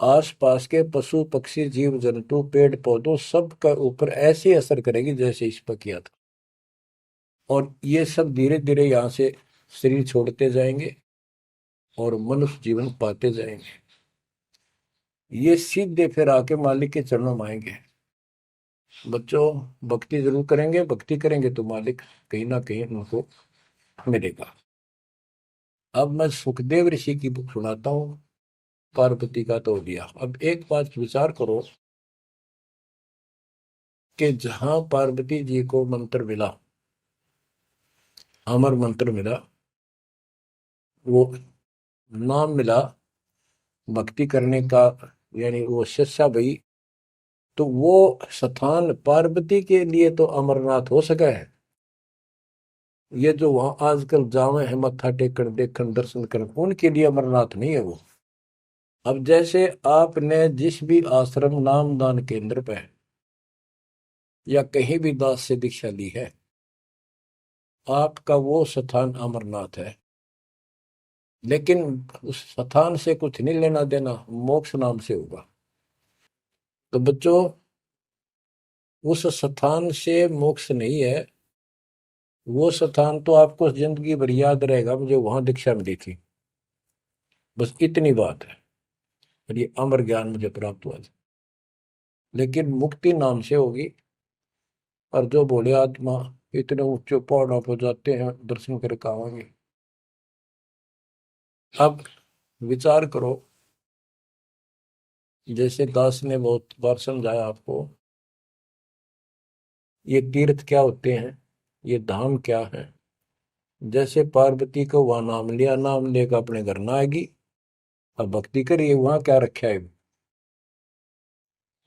आसपास के पशु पक्षी जीव जंतु पेड़ पौधों सब का ऊपर ऐसे असर करेगी जैसे इस पर किया था। और ये सब धीरे धीरे यहाँ से शरीर छोड़ते जाएंगे और मनुष्य जीवन पाते जाएंगे। ये सीधे फिर आके मालिक के चरणों में आएंगे। बच्चों, भक्ति जरूर करेंगे, भक्ति करेंगे तो मालिक कहीं ना कहीं उनको मिलेगा। अब मैं सुखदेव ऋषि की बुक सुनाता हूँ, पार्वती का तो दिया। अब एक बात विचार करो कि जहां पार्वती जी को मंत्र मिला, अमर मंत्र मिला, वो नाम मिला भक्ति करने का, यानी वो शिष्या भई, तो वो स्थान पार्वती के लिए तो अमरनाथ हो सका है। ये जो वहां आजकल जावे हैं मत्था टेकन देखन दर्शन कर, उनके लिए अमरनाथ नहीं है वो। अब जैसे आपने जिस भी आश्रम नाम दान केंद्र पे या कहीं भी दास से दीक्षा ली है, आपका वो स्थान अमरनाथ है। लेकिन उस स्थान से कुछ नहीं लेना देना, मोक्ष नाम से होगा। तो बच्चों, उस स्थान से मोक्ष नहीं है, वो स्थान तो आपको जिंदगी भर याद रहेगा, मुझे वहां दीक्षा मिली थी, बस इतनी बात है। और ये अमर ज्ञान मुझे प्राप्त हुआ था। लेकिन मुक्ति नाम से होगी। और जो बोले आत्मा इतने ऊंचे पहाड़ों पर जाते हैं दर्शन करके आवांगे। अब विचार करो, जैसे दास ने बहुत बार समझाया आपको, ये तीर्थ क्या होते हैं, ये धाम क्या है। जैसे पार्वती को वहां नाम लिया, नाम लेकर अपने घर ना आएगी, अब भक्ति करिए, वहां क्या रखा है।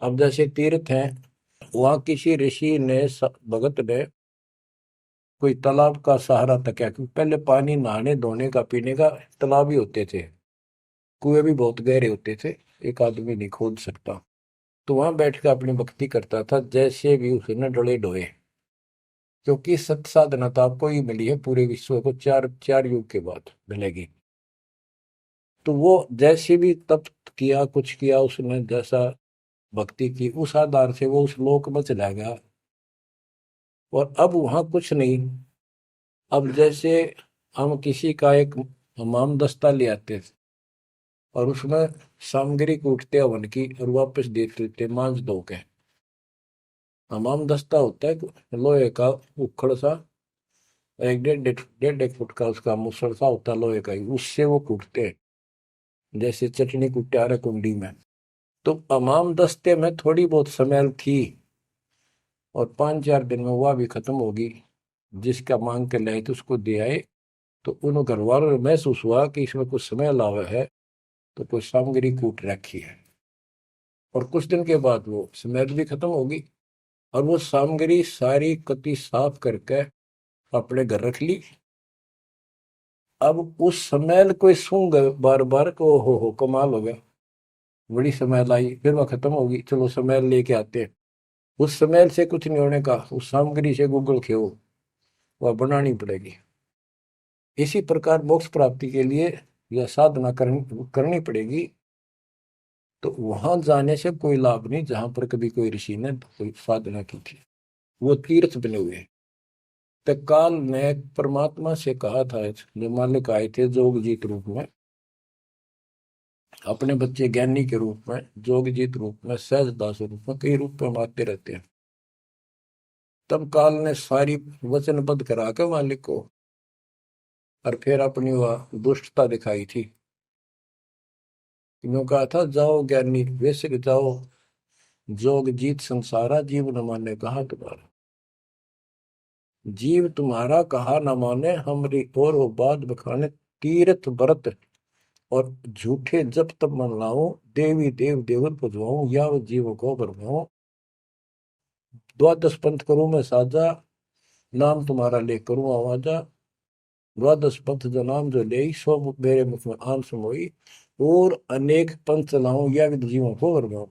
अब जैसे तीर्थ है, वहां किसी ऋषि ने भगत ने कोई तालाब का सहारा तक है, क्योंकि पहले पानी नहाने धोने का पीने का तालाब ही होते थे, कुएं भी बहुत गहरे होते थे, एक आदमी नहीं खोद सकता। तो वहां बैठ कर अपनी भक्ति करता था, जैसे भी उसने डले डोए। क्योंकि सत साधना तो आपको ही मिली है, पूरे विश्व को चार चार युग के बाद मिलेगी। तो वो जैसे भी तप किया, कुछ किया उसने, जैसा भक्ति की, उस आधार से वो उस लोक में चला गया। और अब वहां कुछ नहीं। अब जैसे हम किसी का एक हमाम दस्ता ले आते थे और उसमें सामग्री कूटते हवन की और वापस देते थे मांझ धो के। हमाम दस्ता होता है लोहे का उखड़ सा, एक डेढ़ एक फुट का उसका मुसड़ सा होता है लोहे का ही, उससे वो कूटते हैं जैसे चटनी कूटते आ रहे कुंडी में। तो हमाम दस्ते में थोड़ी बहुत स्मेल थी और 5-4 दिन में वह भी खत्म होगी। जिसका मांग के लाए तो उसको दे आए, तो उन घर वालों ने महसूस हुआ कि इसमें कुछ स्मेल आवा है, तो कुछ सामग्री कूट रखी है। और कुछ दिन के बाद वो स्मेल भी खत्म होगी और वो सामग्री सारी कति साफ करके अपने घर रख ली। अब उस स्मेल को सूंघ बार बार को हो कमाल हो गया, बड़ी स्मेल आई, फिर वह खत्म होगी, चलो स्मेल लेके आते हैं। उस स्मेल से कुछ नहीं होने का, उस सामग्री से गूगल खेओ, वह बनानी पड़ेगी। इसी प्रकार मोक्ष प्राप्ति के लिए यह साधना करनी पड़ेगी। तो वहां जाने से कोई लाभ नहीं जहां पर कभी कोई ऋषि ने कोई साधना की थी, वो तीर्थ बने हुए हैं। तो काल ने परमात्मा से कहा था, जो मालिक आए थे जोगजीत रूप में, अपने बच्चे ज्ञानी के रूप में, जोगजीत रूप में, सहजदास रूप में, कई रूप में हम आते रहते हैं। तब काल ने सारी वचनबद्ध करा के मालिक को, और फिर अपनी वह दुष्टता दिखाई थी। यूं कहा था, जाओ ज्ञानी वैसे जाओ, जोग जीत संसारा, जीव न माने कहा तुम्हारा। जीव तुम्हारा कहा न माने, हमरी और वो बात बखाने, तीर्थ व्रत और झूठे जब तब मन लाऊं, देवी देव देवर पुजवाऊं, या वो जीव को बरमाऊं। द्वादश पंथ करूं मैं साजा, नाम तुम्हारा ले करूं आवाजा। द्वादश पंथ जो नाम जो ले, सो मेरे मुख में आम समोई, और अनेक पंथ चलाऊं, या विद जीवों को बरमाऊं।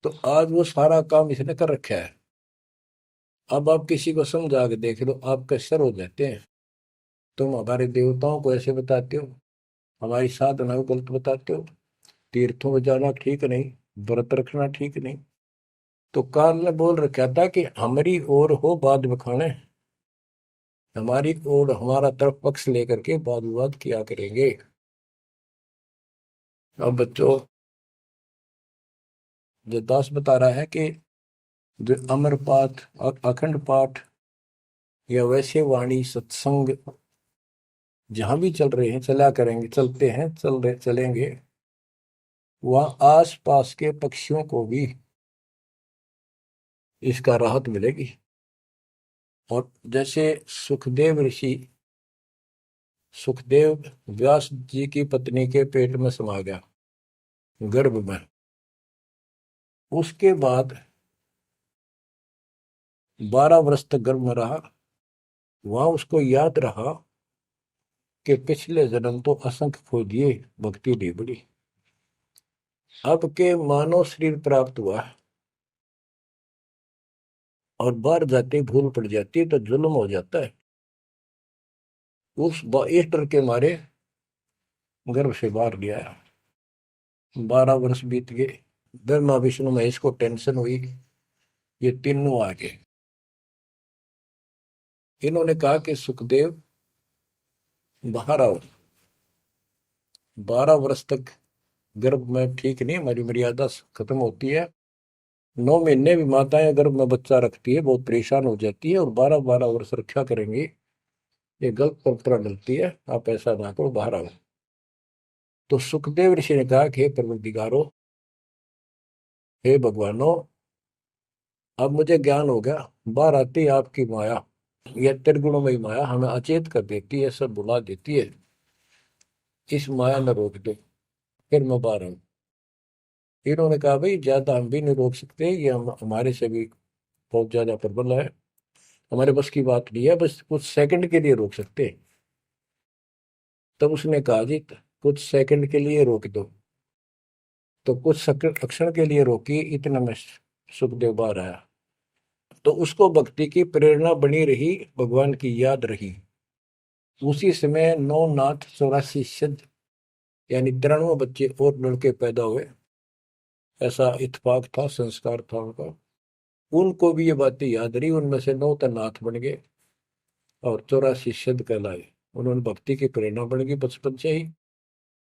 तो आज वो सारा काम इसने कर रखा है। अब आप किसी को समझा के देख लो, आपके सर हो जाते हैं। तुम हमारे देवताओं को ऐसे बताते हो, हमारी साधना को गलत बताते हो, तीर्थों में जाना ठीक नहीं, व्रत रखना ठीक नहीं। तो काल ने बोल रखा था कि हमारी ओर हो बाद बखाने, हमारी ओर हमारा तरफ पक्ष लेकर के वाद विवाद किया करेंगे। अब बच्चों, जो दास बता रहा है कि जो अमर पाठ और अखंड पाठ या वैसे वाणी सत्संग जहां भी चल रहे हैं, चला करेंगे, चलते हैं, चल रहे चलेंगे, वहां आस पास के पक्षियों को भी इसका राहत मिलेगी। और जैसे सुखदेव ऋषि, सुखदेव व्यास जी की पत्नी के पेट में समा गया, गर्भ में, उसके बाद 12 वर्ष तक गर्भ में रहा। वहां उसको याद रहा कि पिछले जन्म तो असंख्य खो दिए, भक्ति नहीं बड़ी, अब के मानव शरीर प्राप्त हुआ और बाहर जाते भूल पड़ जाती है तो जुल्म हो जाता है। इस डर के मारे गर्भ से बाहर लिया। 12 वर्ष बीत गए, ब्रह्मा विष्णु महेश को टेंशन हुई, ये तीनों आ गए। इन्होंने कहा कि सुखदेव बाहर आओ, 12 वर्ष तक गर्भ में ठीक नहीं, हमारी मर्यादा खत्म होती है। 9 महीने भी माताएं गर्भ में बच्चा रखती है, बहुत परेशान हो जाती है, और 12-12 वर्ष रक्षा करेंगी, ये गलत परंपरा डलती है, आप ऐसा ना करो, बाहर आओ। तो सुखदेव ऋषि ने कहा कि हे परवरदिगारो, हे भगवानो, अब मुझे ज्ञान हो गया, बाहर आती है आपकी माया, यह त्रिगुणमयी माया हमें अचेत कर देती है, सब बुला देती है, इस माया में रोक दो, फिर मैं बाहर आऊं। इन्होंने कहा भाई ज्यादा हम भी नहीं रोक सकते, ये हमारे से भी बहुत ज्यादा प्रबल है, हमारे बस की बात नहीं है, बस कुछ सेकंड के लिए रोक सकते हैं। तब उसने कहा जी कुछ सेकंड के लिए रोक दो। तो कुछ क्षण के लिए रोकी, इतना में सुखदेव बाहर आया। तो उसको भक्ति की प्रेरणा बनी रही, भगवान की याद रही। उसी समय 9 नाथ 84 सिद्ध, यानी 93 बच्चे और लड़के पैदा हुए, ऐसा इत्तेफाक था, संस्कार था उनका। उनको भी ये बातें याद रही, उनमें से 9 तो नाथ बन गए। और 84 सिद्ध कहलाए। उन्होंने भक्ति की प्रेरणा बन गई बचपन से ही,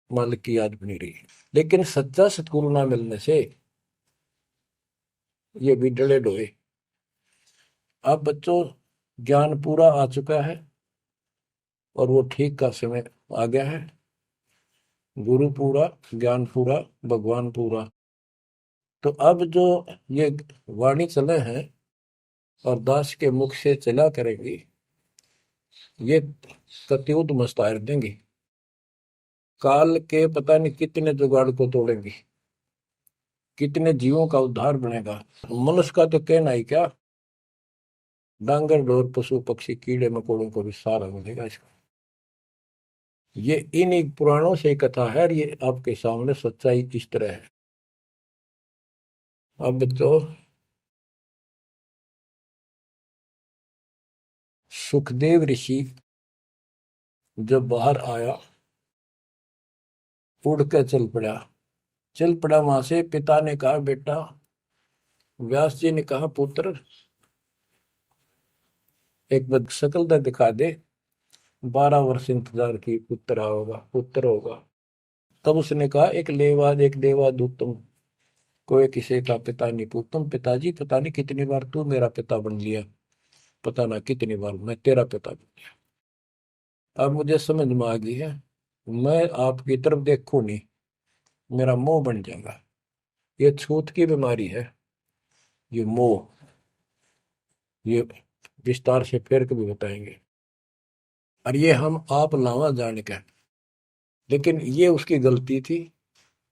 मालिक की याद बनी रही। लेकिन सच्चा सतगुरु ना मिलने से ये भी डले डोए। अब बच्चों ज्ञान पूरा आ चुका है और वो ठीक का समय आ गया है। गुरु पूरा, ज्ञान पूरा, भगवान पूरा। तो अब जो ये वाणी चले हैं और दास के मुख से चला करेंगी, ये कत्युत मस्तार देंगी। काल के पता नहीं कितने जुगाड़ को तोड़ेंगी, कितने जीवों का उद्धार बनेगा। मनुष्य का तो कहना ही क्या, डांगर डोर पशु पक्षी कीड़े मकोड़ों को भी सहारा मिलेगा इसका। ये इन पुराणों से कथा है और ये आपके सामने सच्चाई किस तरह है। अब तो सुखदेव ऋषि जब बाहर आया, उड़ कर चल पड़ा वहां से। पिता ने कहा बेटा, व्यास जी ने कहा पुत्र, एक बार शकल तो दिखा दे। 12 वर्ष इंतजार की, पुत्र होगा। तब उसने कहा एक लेवा दूतम, कोई किसी का पिता नहीं पूतम। पिताजी पता नहीं कितनी बार तू मेरा पिता बन लिया, पता ना कितनी बार मैं तेरा पिता बन लिया। अब मुझे समझ में आ गई है, मैं आपकी तरफ देखूं नहीं, मेरा मोह बन जाएगा। ये छूत की बीमारी है, ये मोह। ये विस्तार से फिर कभी बताएंगे। और ये हम आप लावा जाने का, लेकिन ये उसकी गलती थी।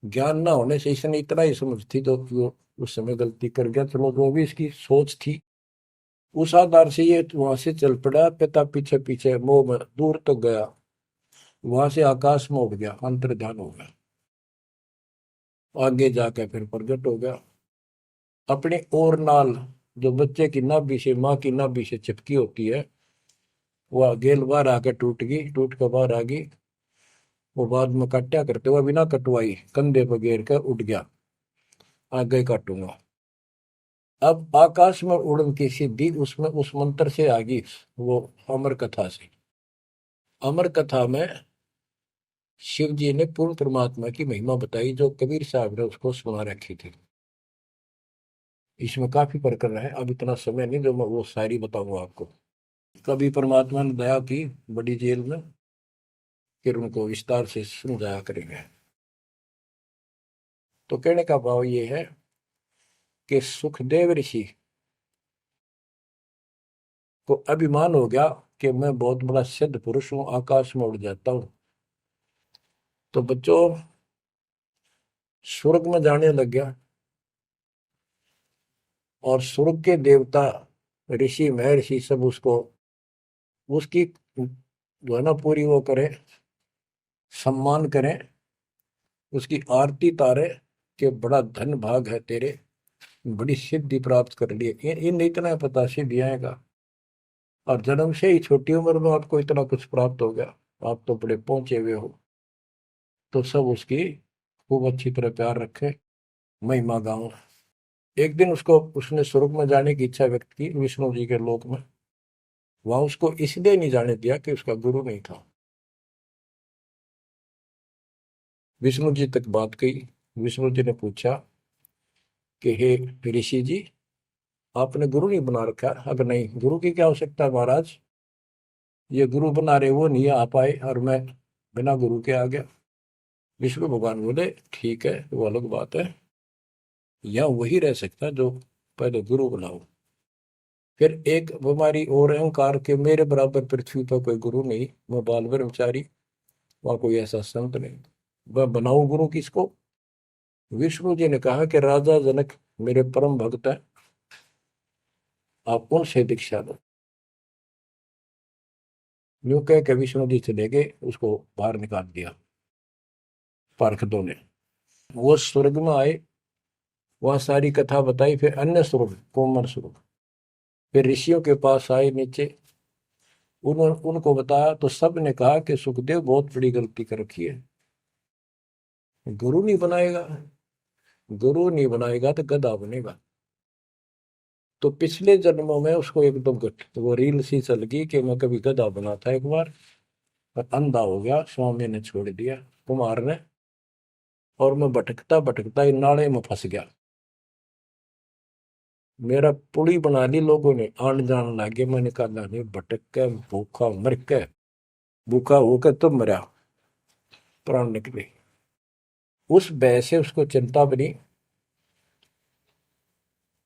ज्ञान ना होने से इसने इतना ही समझ थी जो कि वो उस समय गलती कर गया। चलो जो भी इसकी सोच थी, उस आधार से ये वहां से चल पड़ा। पिता पीछे पीछे मोह में दूर तक गया, वहां से आकाश में उड़ गया, अंतर ध्यान हो गया। आगे जाकर फिर प्रकट हो गया अपने और नाल, जो बच्चे की नाभि से, माँ की नाभि से चिपकी होती है, वह गेल बाहर आकर टूट गई, टूट कर बाहर आ गई। वो बाद में काटा करते हुए बिना कटवाई कंधे पर घेर कर उठ गया, आगे काटूंगा। अब आकाश में उड़न की सिद्धि उसमें उस मंत्र से आ गई, वो अमर कथा से। अमर कथा में शिव जी ने पूर्ण परमात्मा की महिमा बताई, जो कबीर साहब ने उसको सुना रखी थी। इसमें काफी प्रकरण है, अब इतना समय नहीं जो मैं वो शायरी बताऊंगा आपको। कभी परमात्मा ने दया की बड़ी जेल में, फिर उनको विस्तार से समझाया करेंगे। तो कहने का भाव ये है कि सुखदेव ऋषि को अभिमान हो गया कि मैं बहुत बड़ा सिद्ध पुरुष हूं, आकाश में उड़ जाता हूं। तो बच्चों स्वर्ग में जाने लग गया, और स्वर्ग के देवता ऋषि महर्षि सब उसको, उसकी जो है ना पूरी वो करें, सम्मान करें, उसकी आरती तारे कि बड़ा धन भाग है तेरे, बड़ी सिद्धि प्राप्त कर ली। इन इतना पता सिद्धि आएगा, और जन्म से ही छोटी उम्र में आपको इतना कुछ प्राप्त हो गया, आप तो बड़े पहुंचे हुए हो। तो सब उसकी खूब अच्छी तरह प्यार रखे, महिमा गाओ। एक दिन उसको, उसने स्वर्ग में जाने की इच्छा व्यक्त की विष्णु जी के लोक में। वहां उसको इसलिए नहीं जाने दिया कि उसका गुरु नहीं था। विष्णु जी तक बात गई। विष्णु जी ने पूछा कि हे ऋषि जी, आपने गुरु नहीं बना रखा? अगर नहीं, गुरु की क्या आवश्यकता है महाराज, ये गुरु बना रहे वो नहीं आ पाए और मैं बिना गुरु के आ गया। विष्णु भगवान बोले ठीक है, वो अलग बात है, या वही रह सकता जो पहले गुरु बनाओ। फिर एक बीमारी और अहंकार के, मेरे बराबर पृथ्वी पर कोई गुरु नहीं, मैं बाल ब्रह्मचारी, वहां कोई ऐसा संत नहीं, मैं बनाऊं गुरु किसको? विष्णु जी ने कहा कि राजा जनक मेरे परम भक्त है, आप उनसे दीक्षा लो। यूं कह के विष्णु जी चले गए, उसको बाहर निकाल दिया पार्षदों ने। वो स्वर्ग में आए, वहां सारी कथा बताई। फिर अन्य स्वर्ग, कोमर स्वर्ग, फिर ऋषियों के पास आए नीचे, उनको बताया। तो सब ने कहा कि सुखदेव बहुत बड़ी गलती कर रखी है, गुरु नहीं बनाएगा, गुरु नहीं बनाएगा तो गधा बनेगा। तो पिछले जन्मों में उसको एकदम वो रील सी चल गई कि मैं कभी गधा बना था एक बार, और अंधा हो गया, स्वामी ने छोड़ दिया, कुमार ने, और मैं भटकता भटकता इन नाले में फंस गया। मेरा पुली बना ली लोगों ने, आन जान लागे। मैंने कहा नहीं, भटक के भूखा मर के, भूखा होकर तो मरा, प्राण निकले। उस भय से उसको चिंता बनी।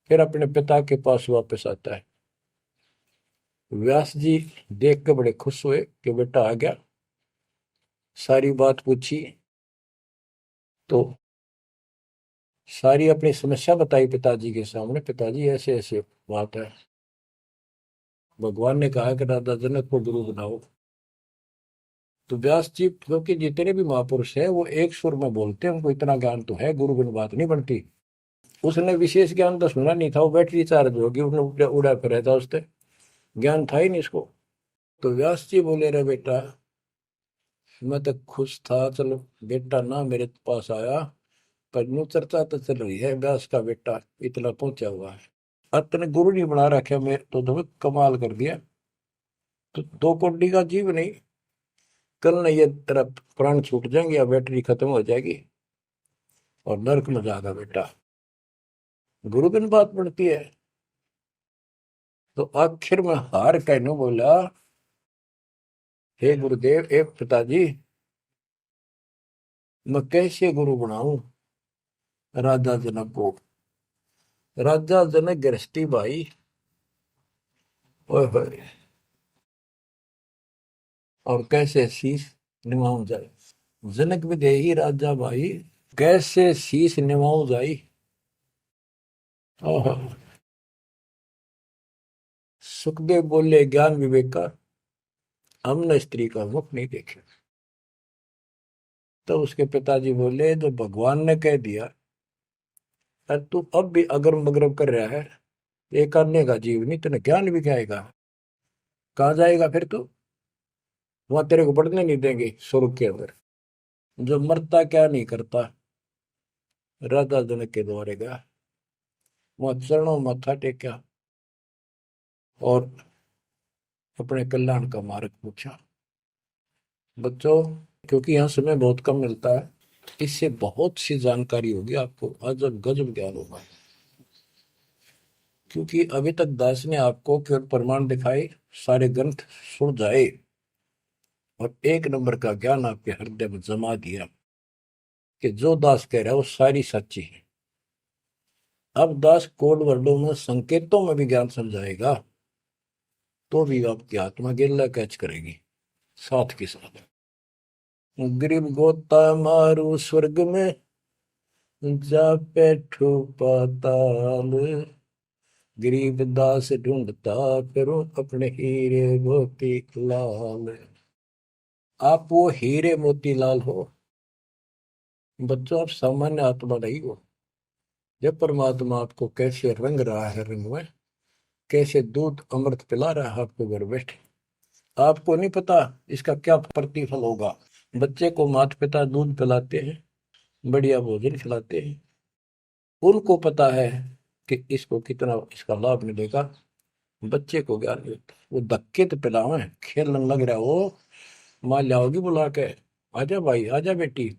फिर अपने पिता के पास वापस आता है। व्यास जी देख के बड़े खुश हुए कि बेटा आ गया। सारी बात पूछी तो सारी अपनी समस्या बताई पिताजी के सामने। पिताजी ऐसे ऐसे बात है, भगवान ने कहा कि राजा जनक को गुरु बनाओ। तो व्यास जी, क्योंकि जितने भी महापुरुष है वो एक सुर में बोलते हैं, उनको इतना ज्ञान तो है, गुरु बिन बात नहीं बनती। उसने विशेष ज्ञान तो सुना नहीं था, वो बैटरी चार्ज होगी, उसने उड़ा उड़ा फिर था, उससे ज्ञान था ही नहीं इसको। तो व्यास जी बोले, रे बेटा, मैं तो खुश था, चलो बेटा ना मेरे पास आया, पर यूं चर्चा तो चल रही है व्यास का बेटा इतना पहुंचा हुआ है, अब तने गुरु नहीं बना रखे, मैं तो तुम्हें कमाल कर दिया। तो दो कोडी का जीव नहीं, कल नहीं ये तेरा प्राण छूट जाएंगे या बैटरी खत्म हो जाएगी और नरक में जाएगा बेटा। गुरु बिन बात पड़ती है। तो आखिर में हार कहने बोला, हे गुरुदेव, हे पिताजी, मैं कैसे गुरु बनाऊं राजा जनक को। राजा जनक गृहस्थी भाई, ओए होए, और कैसे शीश निभाऊं जाए। जनक विदेही राजा भाई, कैसे शीश निभाऊं जाई। ओहो। सुखदेव बोले, ज्ञान विवेक का हमने स्त्री का मुख नहीं देखे। तो उसके पिताजी बोले, जो भगवान ने कह दिया, अरे तू अब भी अगरम बगरम कर रहा है, ये करने का जीव नहीं, तेने ज्ञान भी क्या आएगा, कहाँ जाएगा फिर तू, वहां तेरे को बढ़ने नहीं देंगे स्वर्ग के अंदर। जो मरता क्या नहीं करता, राजा जनक के द्वारे गया, वहां चरणों में मत्था टेका और अपने कल्याण का मार्ग पूछा। बच्चों, क्योंकि यहाँ समय बहुत कम मिलता है, इससे बहुत सी जानकारी होगी आपको, अजब गजब ज्ञान होगा। क्योंकि अभी तक दास ने आपको केवल प्रमाण दिखाए, सारे ग्रंथ सुन जाए और एक नंबर का ज्ञान आपके हृदय में जमा दिया कि जो दास कह रहा है वो सारी सच्ची है। अब दास कोड वर्डों में, संकेतों में भी ज्ञान समझाएगा, तो भी आपकी आत्मा गिल्ला कैच करेगी साथ के साथ। गरीब गोता मारू स्वर्ग में, जा बैठो पाताल, गरीब दास ढूंढता फिरो अपने हीरे मोती लाल। आप वो हीरे मोती लाल हो बच्चों, आप सामान्य आत्मा नहीं हो। जब परमात्मा आपको कैसे रंग रहा है, रंग में कैसे दूध अमृत पिला रहा है आपको घर बैठे, आपको नहीं पता इसका क्या प्रतिफल होगा। बच्चे को माता पिता दूध पिलाते हैं, बढ़िया भोजन खिलाते हैं, उनको पता है कि इसको कितना इसका लाभ मिलेगा। बच्चे को ज्ञान नहीं होता, वो धक्के तो पिलावे, खेलने लग रहा हो, माँ लाओगी बुला के, आजा भाई आजा बेटी,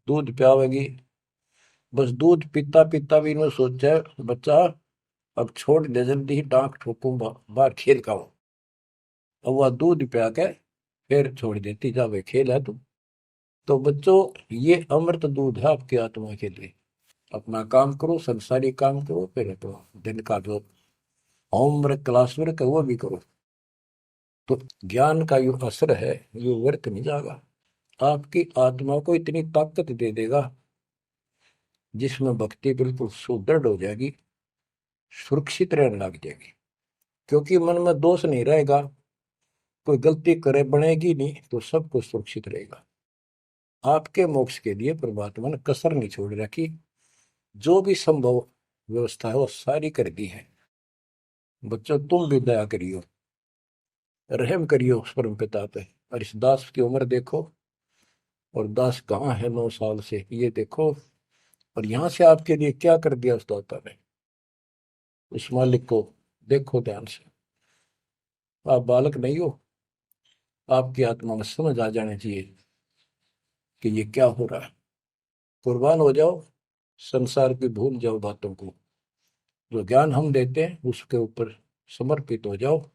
दूध पियावेगी। बस दूध पीता पीता भी इन्होंने सोचा है, बच्चा अब छोड़ दे, जल्दी ही टांग ठोकूं, बाहर खेल का हूं। अब वह दूध पिया के फिर छोड़ देती, जा भाई खेल है तू। तो बच्चों, ये अमृत दूध है आपकी आत्मा के लिए। अपना काम करो, संसारी काम करो, फिर तो दिन का जो होमवर्क क्लास वर्क है वो भी करो। तो ज्ञान का जो असर है ये व्यर्थ नहीं जाएगा, आपकी आत्मा को इतनी ताकत दे देगा जिसमें भक्ति बिल्कुल सुदृढ़ हो जाएगी, सुरक्षित रहने लग जाएगी। क्योंकि मन में दोष नहीं रहेगा, कोई गलती करे बनेगी नहीं, तो सब कुछ सुरक्षित रहेगा। आपके मोक्ष के लिए परमात्मा ने कसर नहीं छोड़ रखी, जो भी संभव व्यवस्था है वो सारी कर दी है। बच्चों, तुम भी दया करियो, रहम करियो उस परम पिता पे। और इस दास की उम्र देखो, और दास कहाँ है 9 साल से, ये देखो, और यहाँ से आपके लिए क्या कर दिया उस दाता ने। उस मालिक को देखो ध्यान से। आप बालक नहीं हो, आपकी आत्मा में समझ आ जानी चाहिए कि ये क्या हो रहा है। कुर्बान हो जाओ, संसार की भूल जाओ बातों को। जो ज्ञान हम देते हैं उसके ऊपर समर्पित हो जाओ।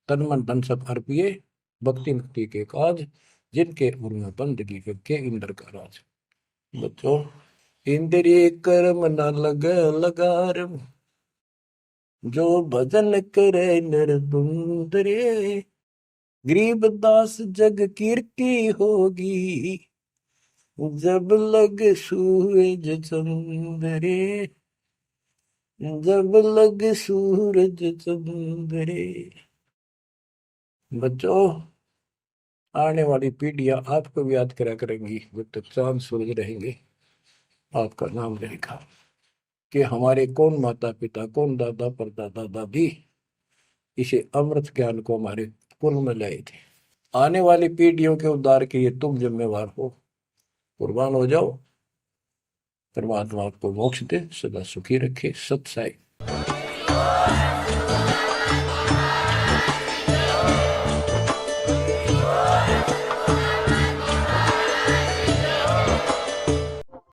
तन मन धन सब अर्पिए, भक्ति मुक्ति के काज, जिनके उनमें बंदगी के इंद्र का राज। बच्चों, इंद्रिय कर्म न लग लगार, जो भजन करे निर्दुंदरे, गरीबदास जग कीर्ति होगी, जब लग सूरज चंद्रे, जब लग सूरज चंद्रे। बच्चों, आने वाली पीढ़ियां आपको भी याद करा करेंगी जब तक चांद सूरज रहेंगे। आपका नाम रहेगा कि हमारे कौन माता पिता, कौन दादा परदादा दादी इसे अमृत ज्ञान को हमारे कुल में लाए थे। आने वाली पीढ़ियों के उद्धार के लिए तुम जिम्मेवार हो। कुर्बान हो जाओ। परमात्मा आपको मोक्ष दे, सदा सुखी रखे। सत साई।